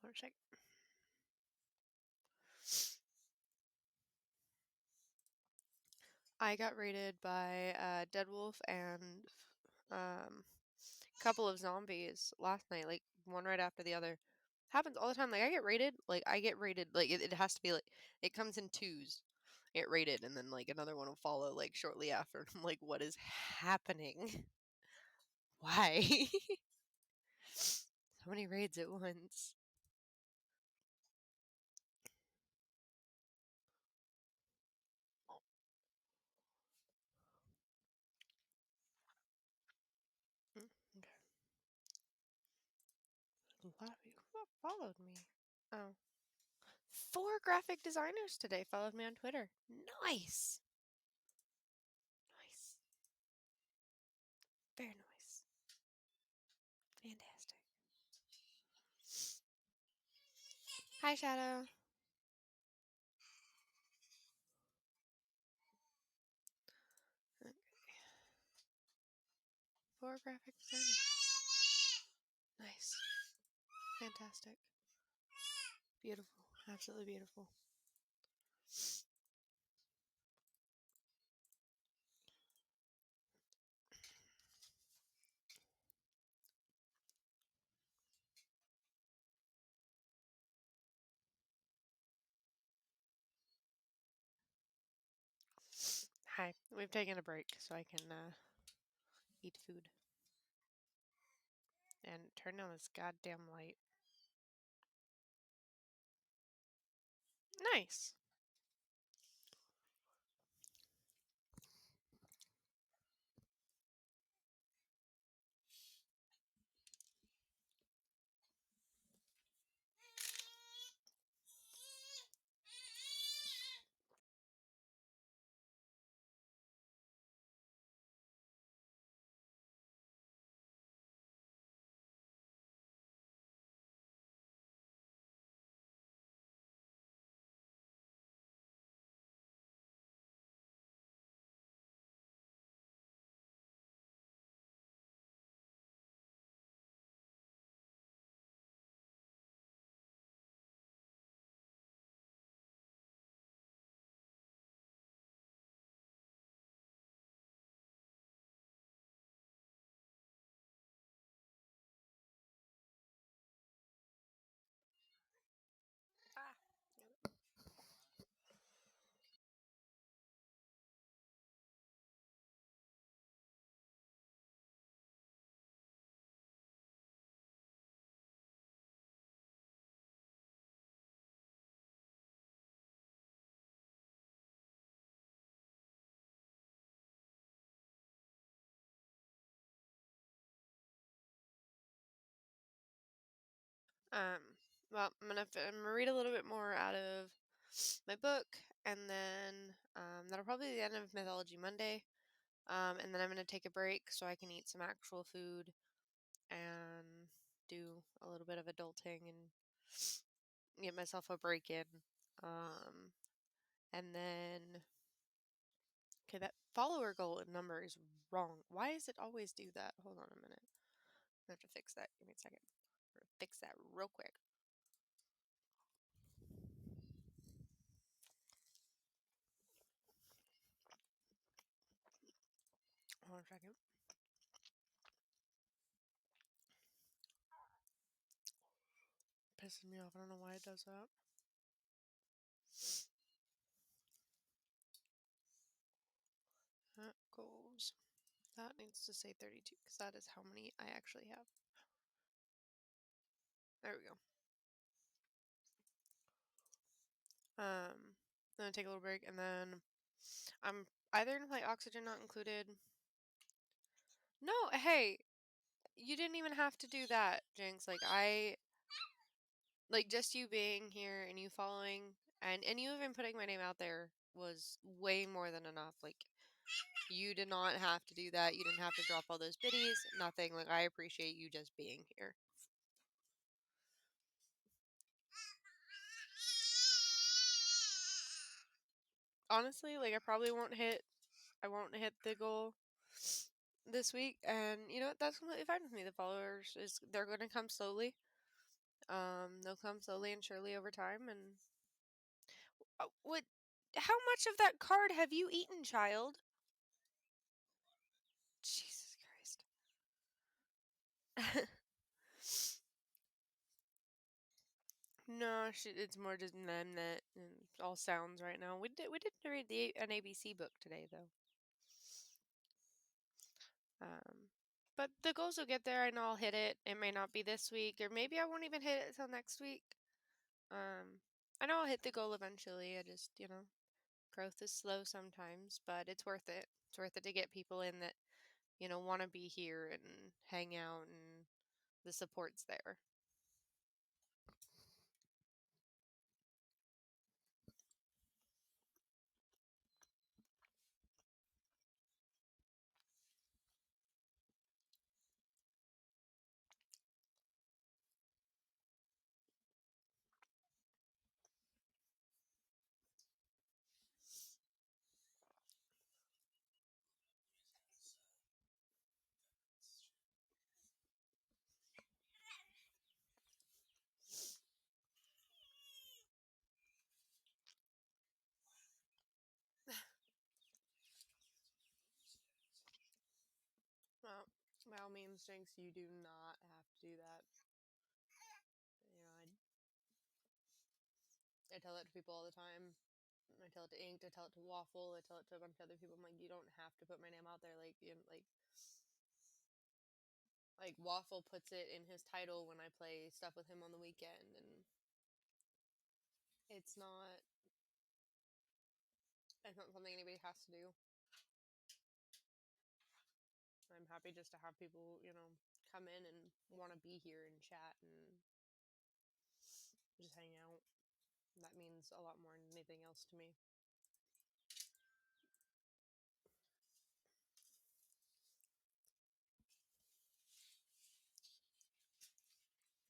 Let's check. I got rated by Dead Wolf and a couple of zombies last night, like one right after the other. Happens all the time. Like I get rated, like it has to be like it comes in twos. Get rated, and then like another one will follow like shortly after. I'm like, what is happening? Why? So many raids at once. Okay. A lot of people followed me. Oh. 4 graphic designers today followed me on Twitter. Nice. Nice. Very nice. Fantastic. Hi, Shadow. Okay. 4 graphic designers. Nice. Fantastic. Beautiful. Absolutely beautiful. Hi. We've taken a break so I can eat food. And turn down this goddamn light. Nice. Ah. Well, I'm gonna read a little bit more out of my book, and then that'll probably be the end of Mythology Monday. And then I'm gonna take a break so I can eat some actual food and do a little bit of adulting and get myself a break in. Um, and then okay, that follower goal number is wrong. Why does it always do that? Hold on a minute. I have to fix that. Give me a second. Fix that real quick. Hold on a second. Pisses me off. I don't know why it does that. That goes. That needs to say 32 because that is how many I actually have. There we go. I'm gonna take a little break and then I'm either gonna play Oxygen Not Included. No, hey, you didn't even have to do that, Jinx. Like like, just you being here and you following and you even putting my name out there was way more than enough. Like, you did not have to do that. You didn't have to drop all those biddies. Nothing. Like, I appreciate you just being here. Honestly, like, I probably won't hit the goal this week, and you know what? That's completely fine with me. The followers they're going to come slowly. They'll come slowly and surely over time. And what? How much of that card have you eaten, child? Jesus Christ. No, it's more just that and all sounds right now. We did read an ABC book today though. But the goals will get there. I know I'll hit it. It may not be this week, or maybe I won't even hit it till next week. I know I'll hit the goal eventually. I just, growth is slow sometimes, but it's worth it. It's worth it to get people in that, want to be here and hang out, and the support's there. Well, by all means, Jinx, you do not have to do that. I tell that to people all the time. I tell it to Inked. I tell it to Waffle. I tell it to a bunch of other people. I'm like, you don't have to put my name out there. Like Waffle puts it in his title when I play stuff with him on the weekend, and it's not something anybody has to do. I'm happy just to have people, come in and want to be here and chat and just hang out. That means a lot more than anything else to me.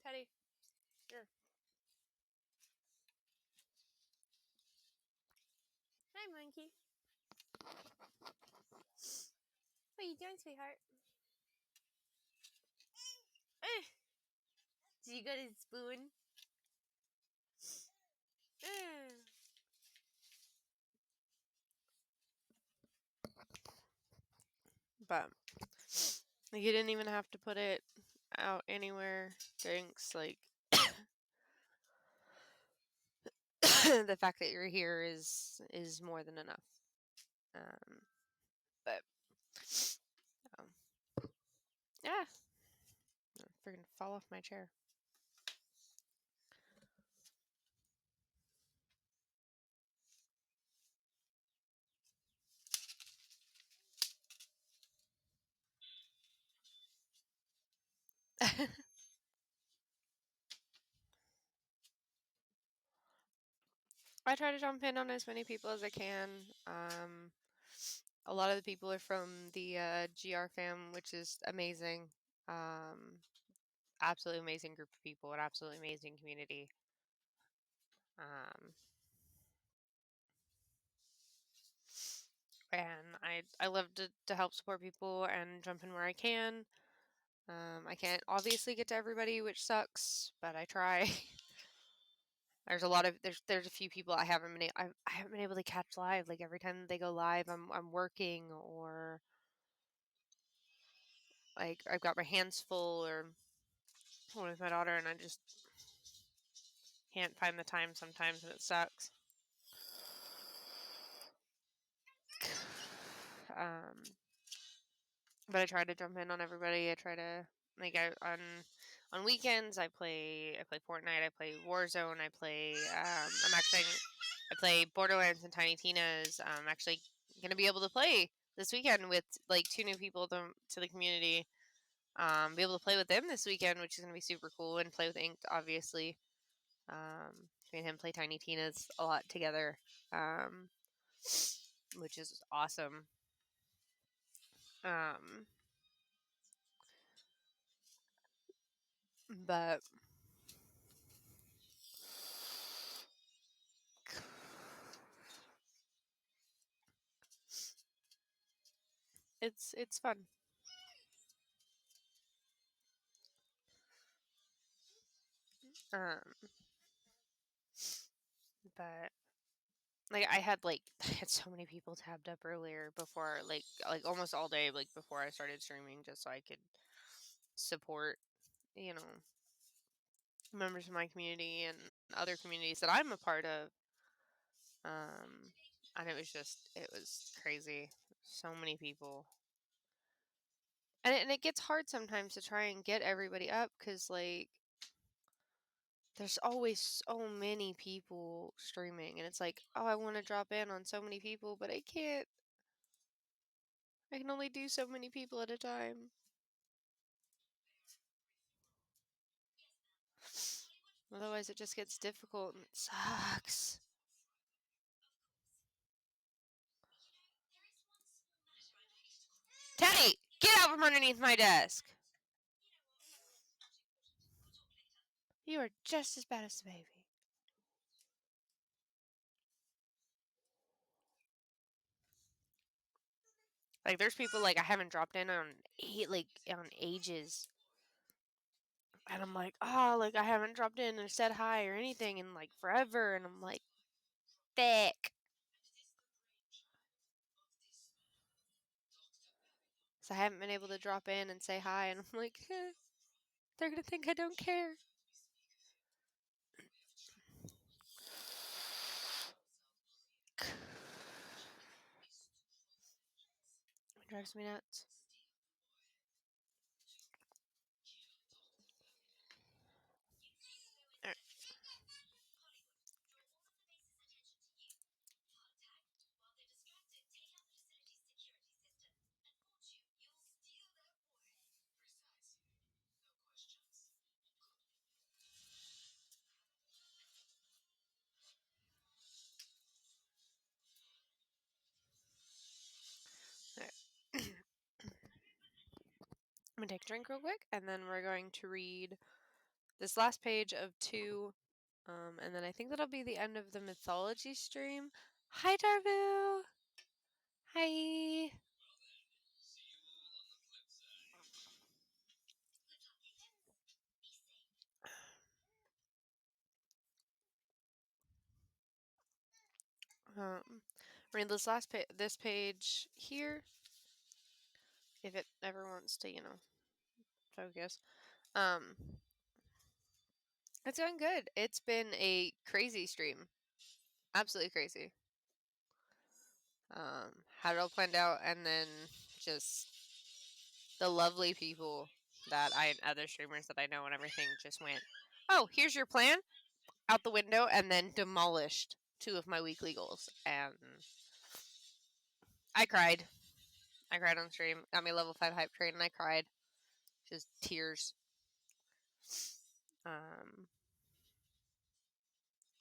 Teddy, here. Hi, monkey. What are you doing, sweetheart? Do you got a spoon? But you didn't even have to put it out anywhere. Thanks. Like the fact that you're here is more than enough. But yeah, I'm freaking fall off my chair. I try to jump in on as many people as I can. A lot of the people are from the GR fam, which is amazing. Absolutely amazing group of people, an absolutely amazing community. And I love to help support people and jump in where I can. I can't obviously get to everybody, which sucks, but I try. There's a few people I haven't been able to catch live. Like every time they go live, I'm working, or like I've got my hands full or with my daughter, and I just can't find the time sometimes, and it sucks. But I try to jump in on everybody. I try to on weekends I play Fortnite, I play Warzone, I play Borderlands and Tiny Tina's. I'm actually gonna be able to play this weekend with like 2 new people to the community. Be able to play with them this weekend, which is gonna be super cool, and play with Inked, obviously. Me and him play Tiny Tina's a lot together, which is awesome. But it's fun. But like I had so many people tabbed up earlier before like almost all day before I started streaming just so I could support members of my community and other communities that I'm a part of. And it was crazy. So many people. And it gets hard sometimes to try and get everybody up because there's always so many people streaming and it's like, oh, I want to drop in on so many people, but I can't. I can only do so many people at a time. Otherwise it just gets difficult and it sucks. Teddy, get out from underneath my desk. You are just as bad as the baby. Like there's people I haven't dropped in on on ages. And I'm like, oh, I haven't dropped in or said hi or anything in forever. And I'm like, thick. So I haven't been able to drop in and say hi. And I'm like, they're going to think I don't care. It drives me nuts. Alright. I'm going to take a drink real quick, and then we're going to read this last page of 2, and then I think that'll be the end of the mythology stream. Hi, Darvu! Hi! Read this page here, if it ever wants to, focus. It's going good. It's been a crazy stream. Absolutely crazy. Had it all planned out, and then just the lovely people other streamers that I know and everything just went, oh, here's your plan, out the window, and then demolished 2 of my weekly goals. And I cried. I cried on stream. Got me level 5 hype train, and I cried. Just tears.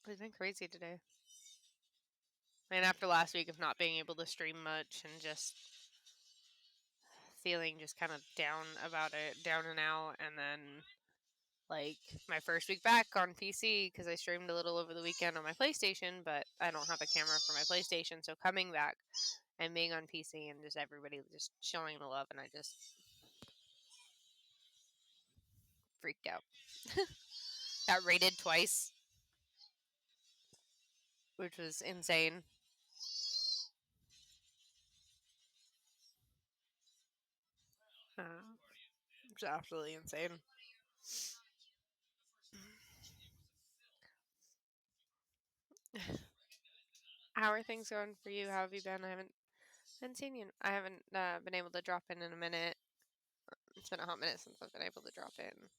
It's been crazy today. And after last week of not being able to stream much and just feeling just kind of down about it, down and out, and then my first week back on PC because I streamed a little over the weekend on my PlayStation, but I don't have a camera for my PlayStation, so coming back and being on PC and just everybody just showing the love, and I just freaked out. Got raided twice, which was insane. It's absolutely insane. How are things going for you? How have you been? I haven't seen you. I haven't been able to drop in a minute. It's been a hot minute since I've been able to drop in.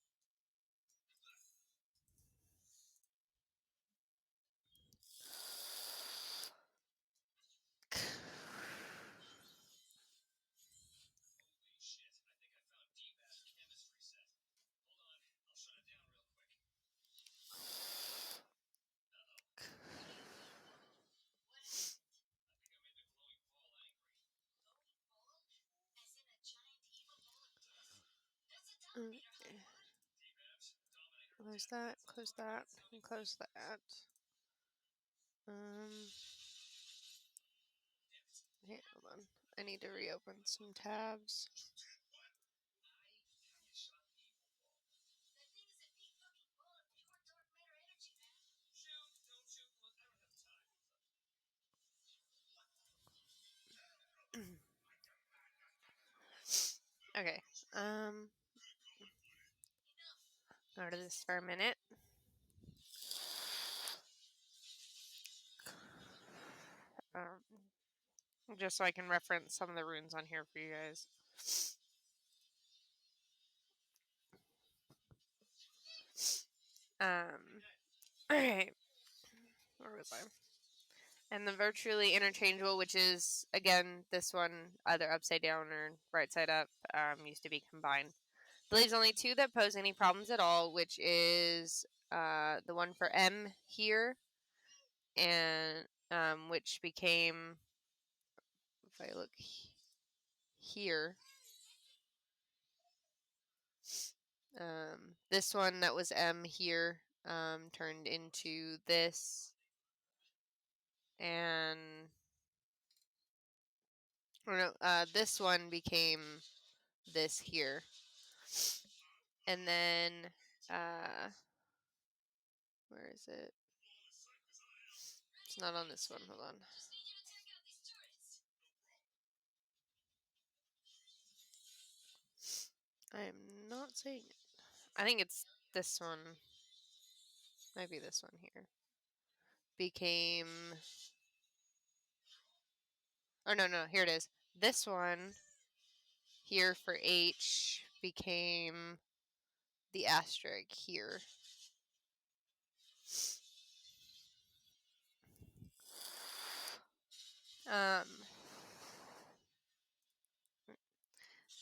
Close that, and close that. Here, hold on. I need to reopen some tabs. Okay. Go to this for a minute. Just so I can reference some of the runes on here for you guys. Alright. Where was I? And the virtually interchangeable, which is, again, this one, either upside down or right side up, used to be combined. It leaves only two that pose any problems at all, which is the one for M here, and which became, if I look here, this one that was M here turned into this, and this one became this here, and then where is it? It's not on this one. Hold on. I am not saying it. I think it's this one. Might be this one here. Became. Oh, no. Here it is. This one here for H became the asterisk here.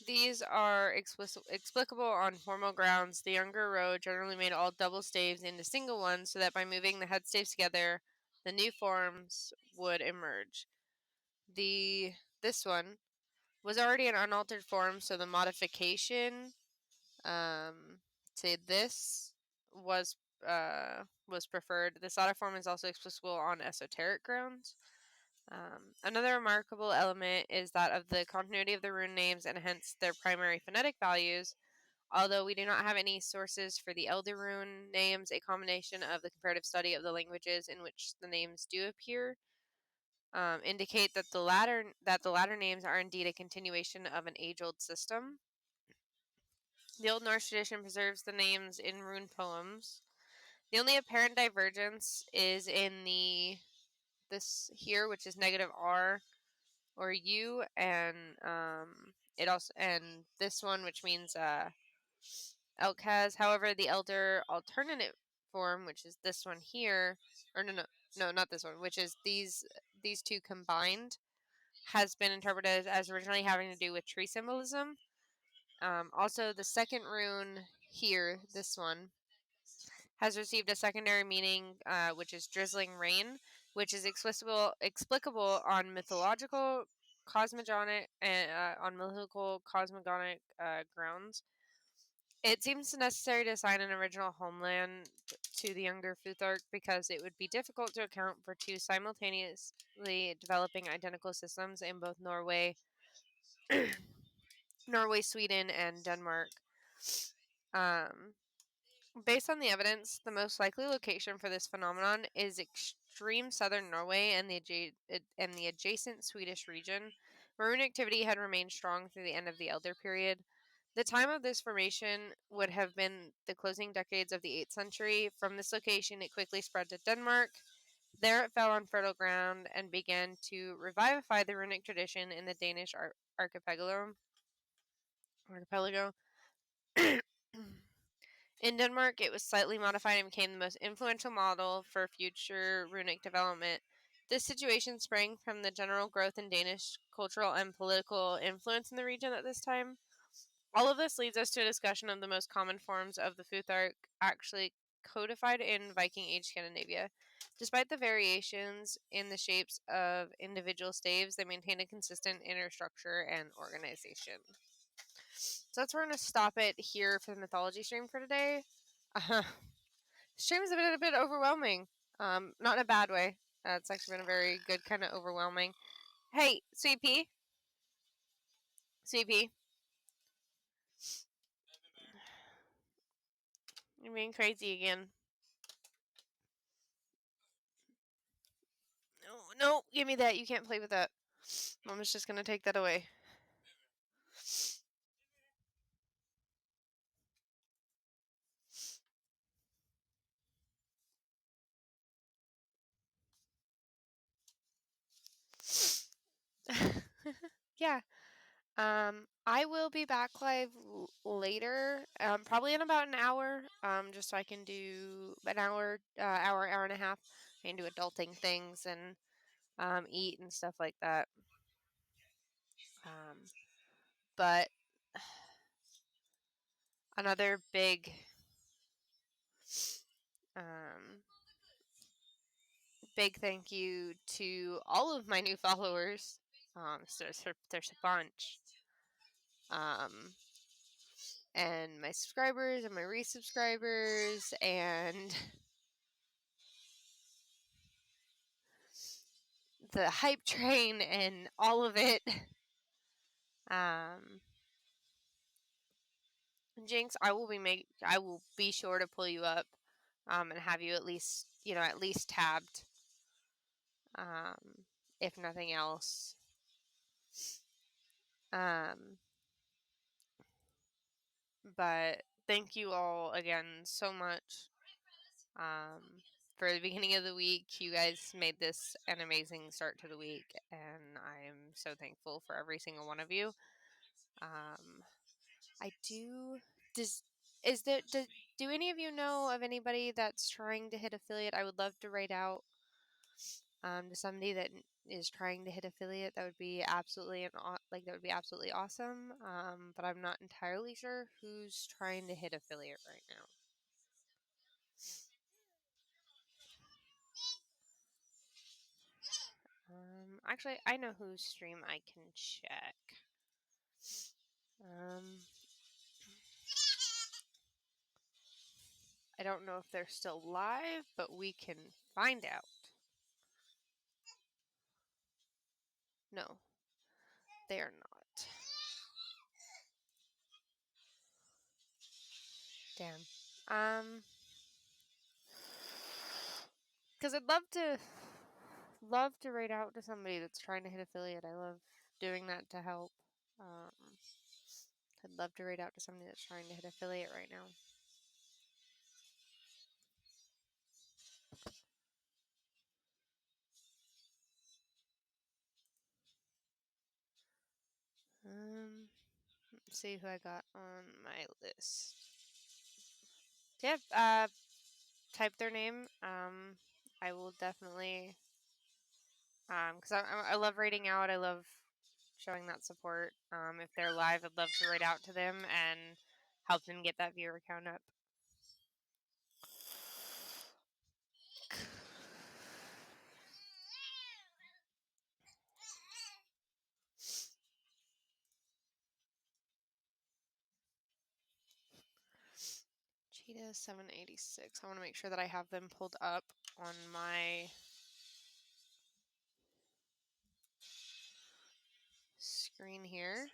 These are explicable on formal grounds. The younger row generally made all double staves into single ones so that by moving the head staves together, the new forms would emerge. This one was already an unaltered form, so the modification, say this, was preferred. This latter form is also explicable on esoteric grounds. Another remarkable element is that of the continuity of the rune names and hence their primary phonetic values. Although we do not have any sources for the elder rune names, a combination of the comparative study of the languages in which the names do appear indicate that the latter names are indeed a continuation of an age-old system. The Old Norse tradition preserves the names in rune poems. The only apparent divergence is in this here, which is -R or U, and it also, and this one, which means elk has. However, the elder alternative form, which is this one here, or no, not this one, which is these two combined, has been interpreted as originally having to do with tree symbolism. Also, the second rune here, this one, has received a secondary meaning, which is drizzling rain, which is explicable on mythological cosmogonic grounds. It seems necessary to assign an original homeland to the younger Futhark because it would be difficult to account for two simultaneously developing identical systems in both Norway, Sweden, and Denmark. Based on the evidence, the most likely location for this phenomenon is extreme southern Norway and the adjacent Swedish region, where rune activity had remained strong through the end of the Elder period. The time of this formation would have been the closing decades of the 8th century. From this location, it quickly spread to Denmark. There it fell on fertile ground and began to revivify the runic tradition in the Danish archipelago. In Denmark, it was slightly modified and became the most influential model for future runic development. This situation sprang from the general growth in Danish cultural and political influence in the region at this time. All of this leads us to a discussion of the most common forms of the Futhark actually codified in Viking Age Scandinavia. Despite the variations in the shapes of individual staves, they maintain a consistent inner structure and organization. So that's where we're going to stop it here for the mythology stream for today. Stream has been a bit overwhelming. Not in a bad way. It's actually been a very good kind of overwhelming. Hey, Sweet Pea. Sweet Pea. You're being crazy again. No, give me that. You can't play with that. Mama's just going to take that away. Yeah. I will be back live later, probably in about an hour, just so I can do an hour and a half. I can do adulting things and eat and stuff like that. But another big big thank you to all of my new followers. So there's a bunch. And my subscribers and my resubscribers and the hype train and all of it. Jinx, I will be sure to pull you up, and have you at least tabbed, if nothing else. But thank you all again so much. For the beginning of the week, you guys made this an amazing start to the week, and I am so thankful for every single one of you. Do any of you know of anybody that's trying to hit affiliate? I would love to write out to somebody that is trying to hit affiliate. That would be absolutely awesome. But I'm not entirely sure who's trying to hit affiliate right now. Actually, I know whose stream I can check. I don't know if they're still live, but we can find out. No, they are not. Damn. Because I'd love to write out to somebody that's trying to hit affiliate. I love doing that to help. I'd love to write out to somebody that's trying to hit affiliate right now. Let's see who I got on my list. Yeah, type their name. I will definitely, because I love writing out. I love showing that support. If they're live, I'd love to write out to them and help them get that viewer count up. Cheetah 786. I want to make sure that I have them pulled up on my screen here.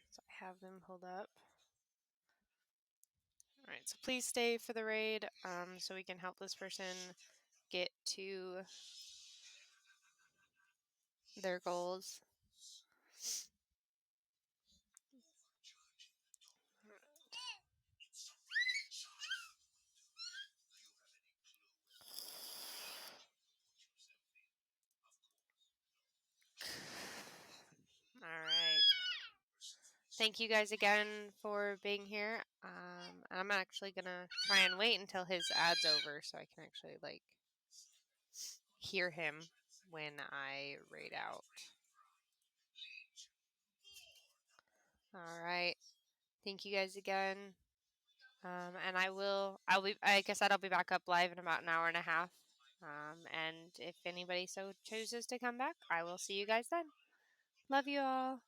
So I have them pulled up. Alright, so please stay for the raid, so we can help this person get to their goals. Alright. Thank you guys again for being here. I'm actually gonna try and wait until his ad's over so I can actually hear him when I raid out. Alright. Thank you guys again. And like I said, I'll be back up live in about an hour and a half. And if anybody so chooses to come back, I will see you guys then. Love you all.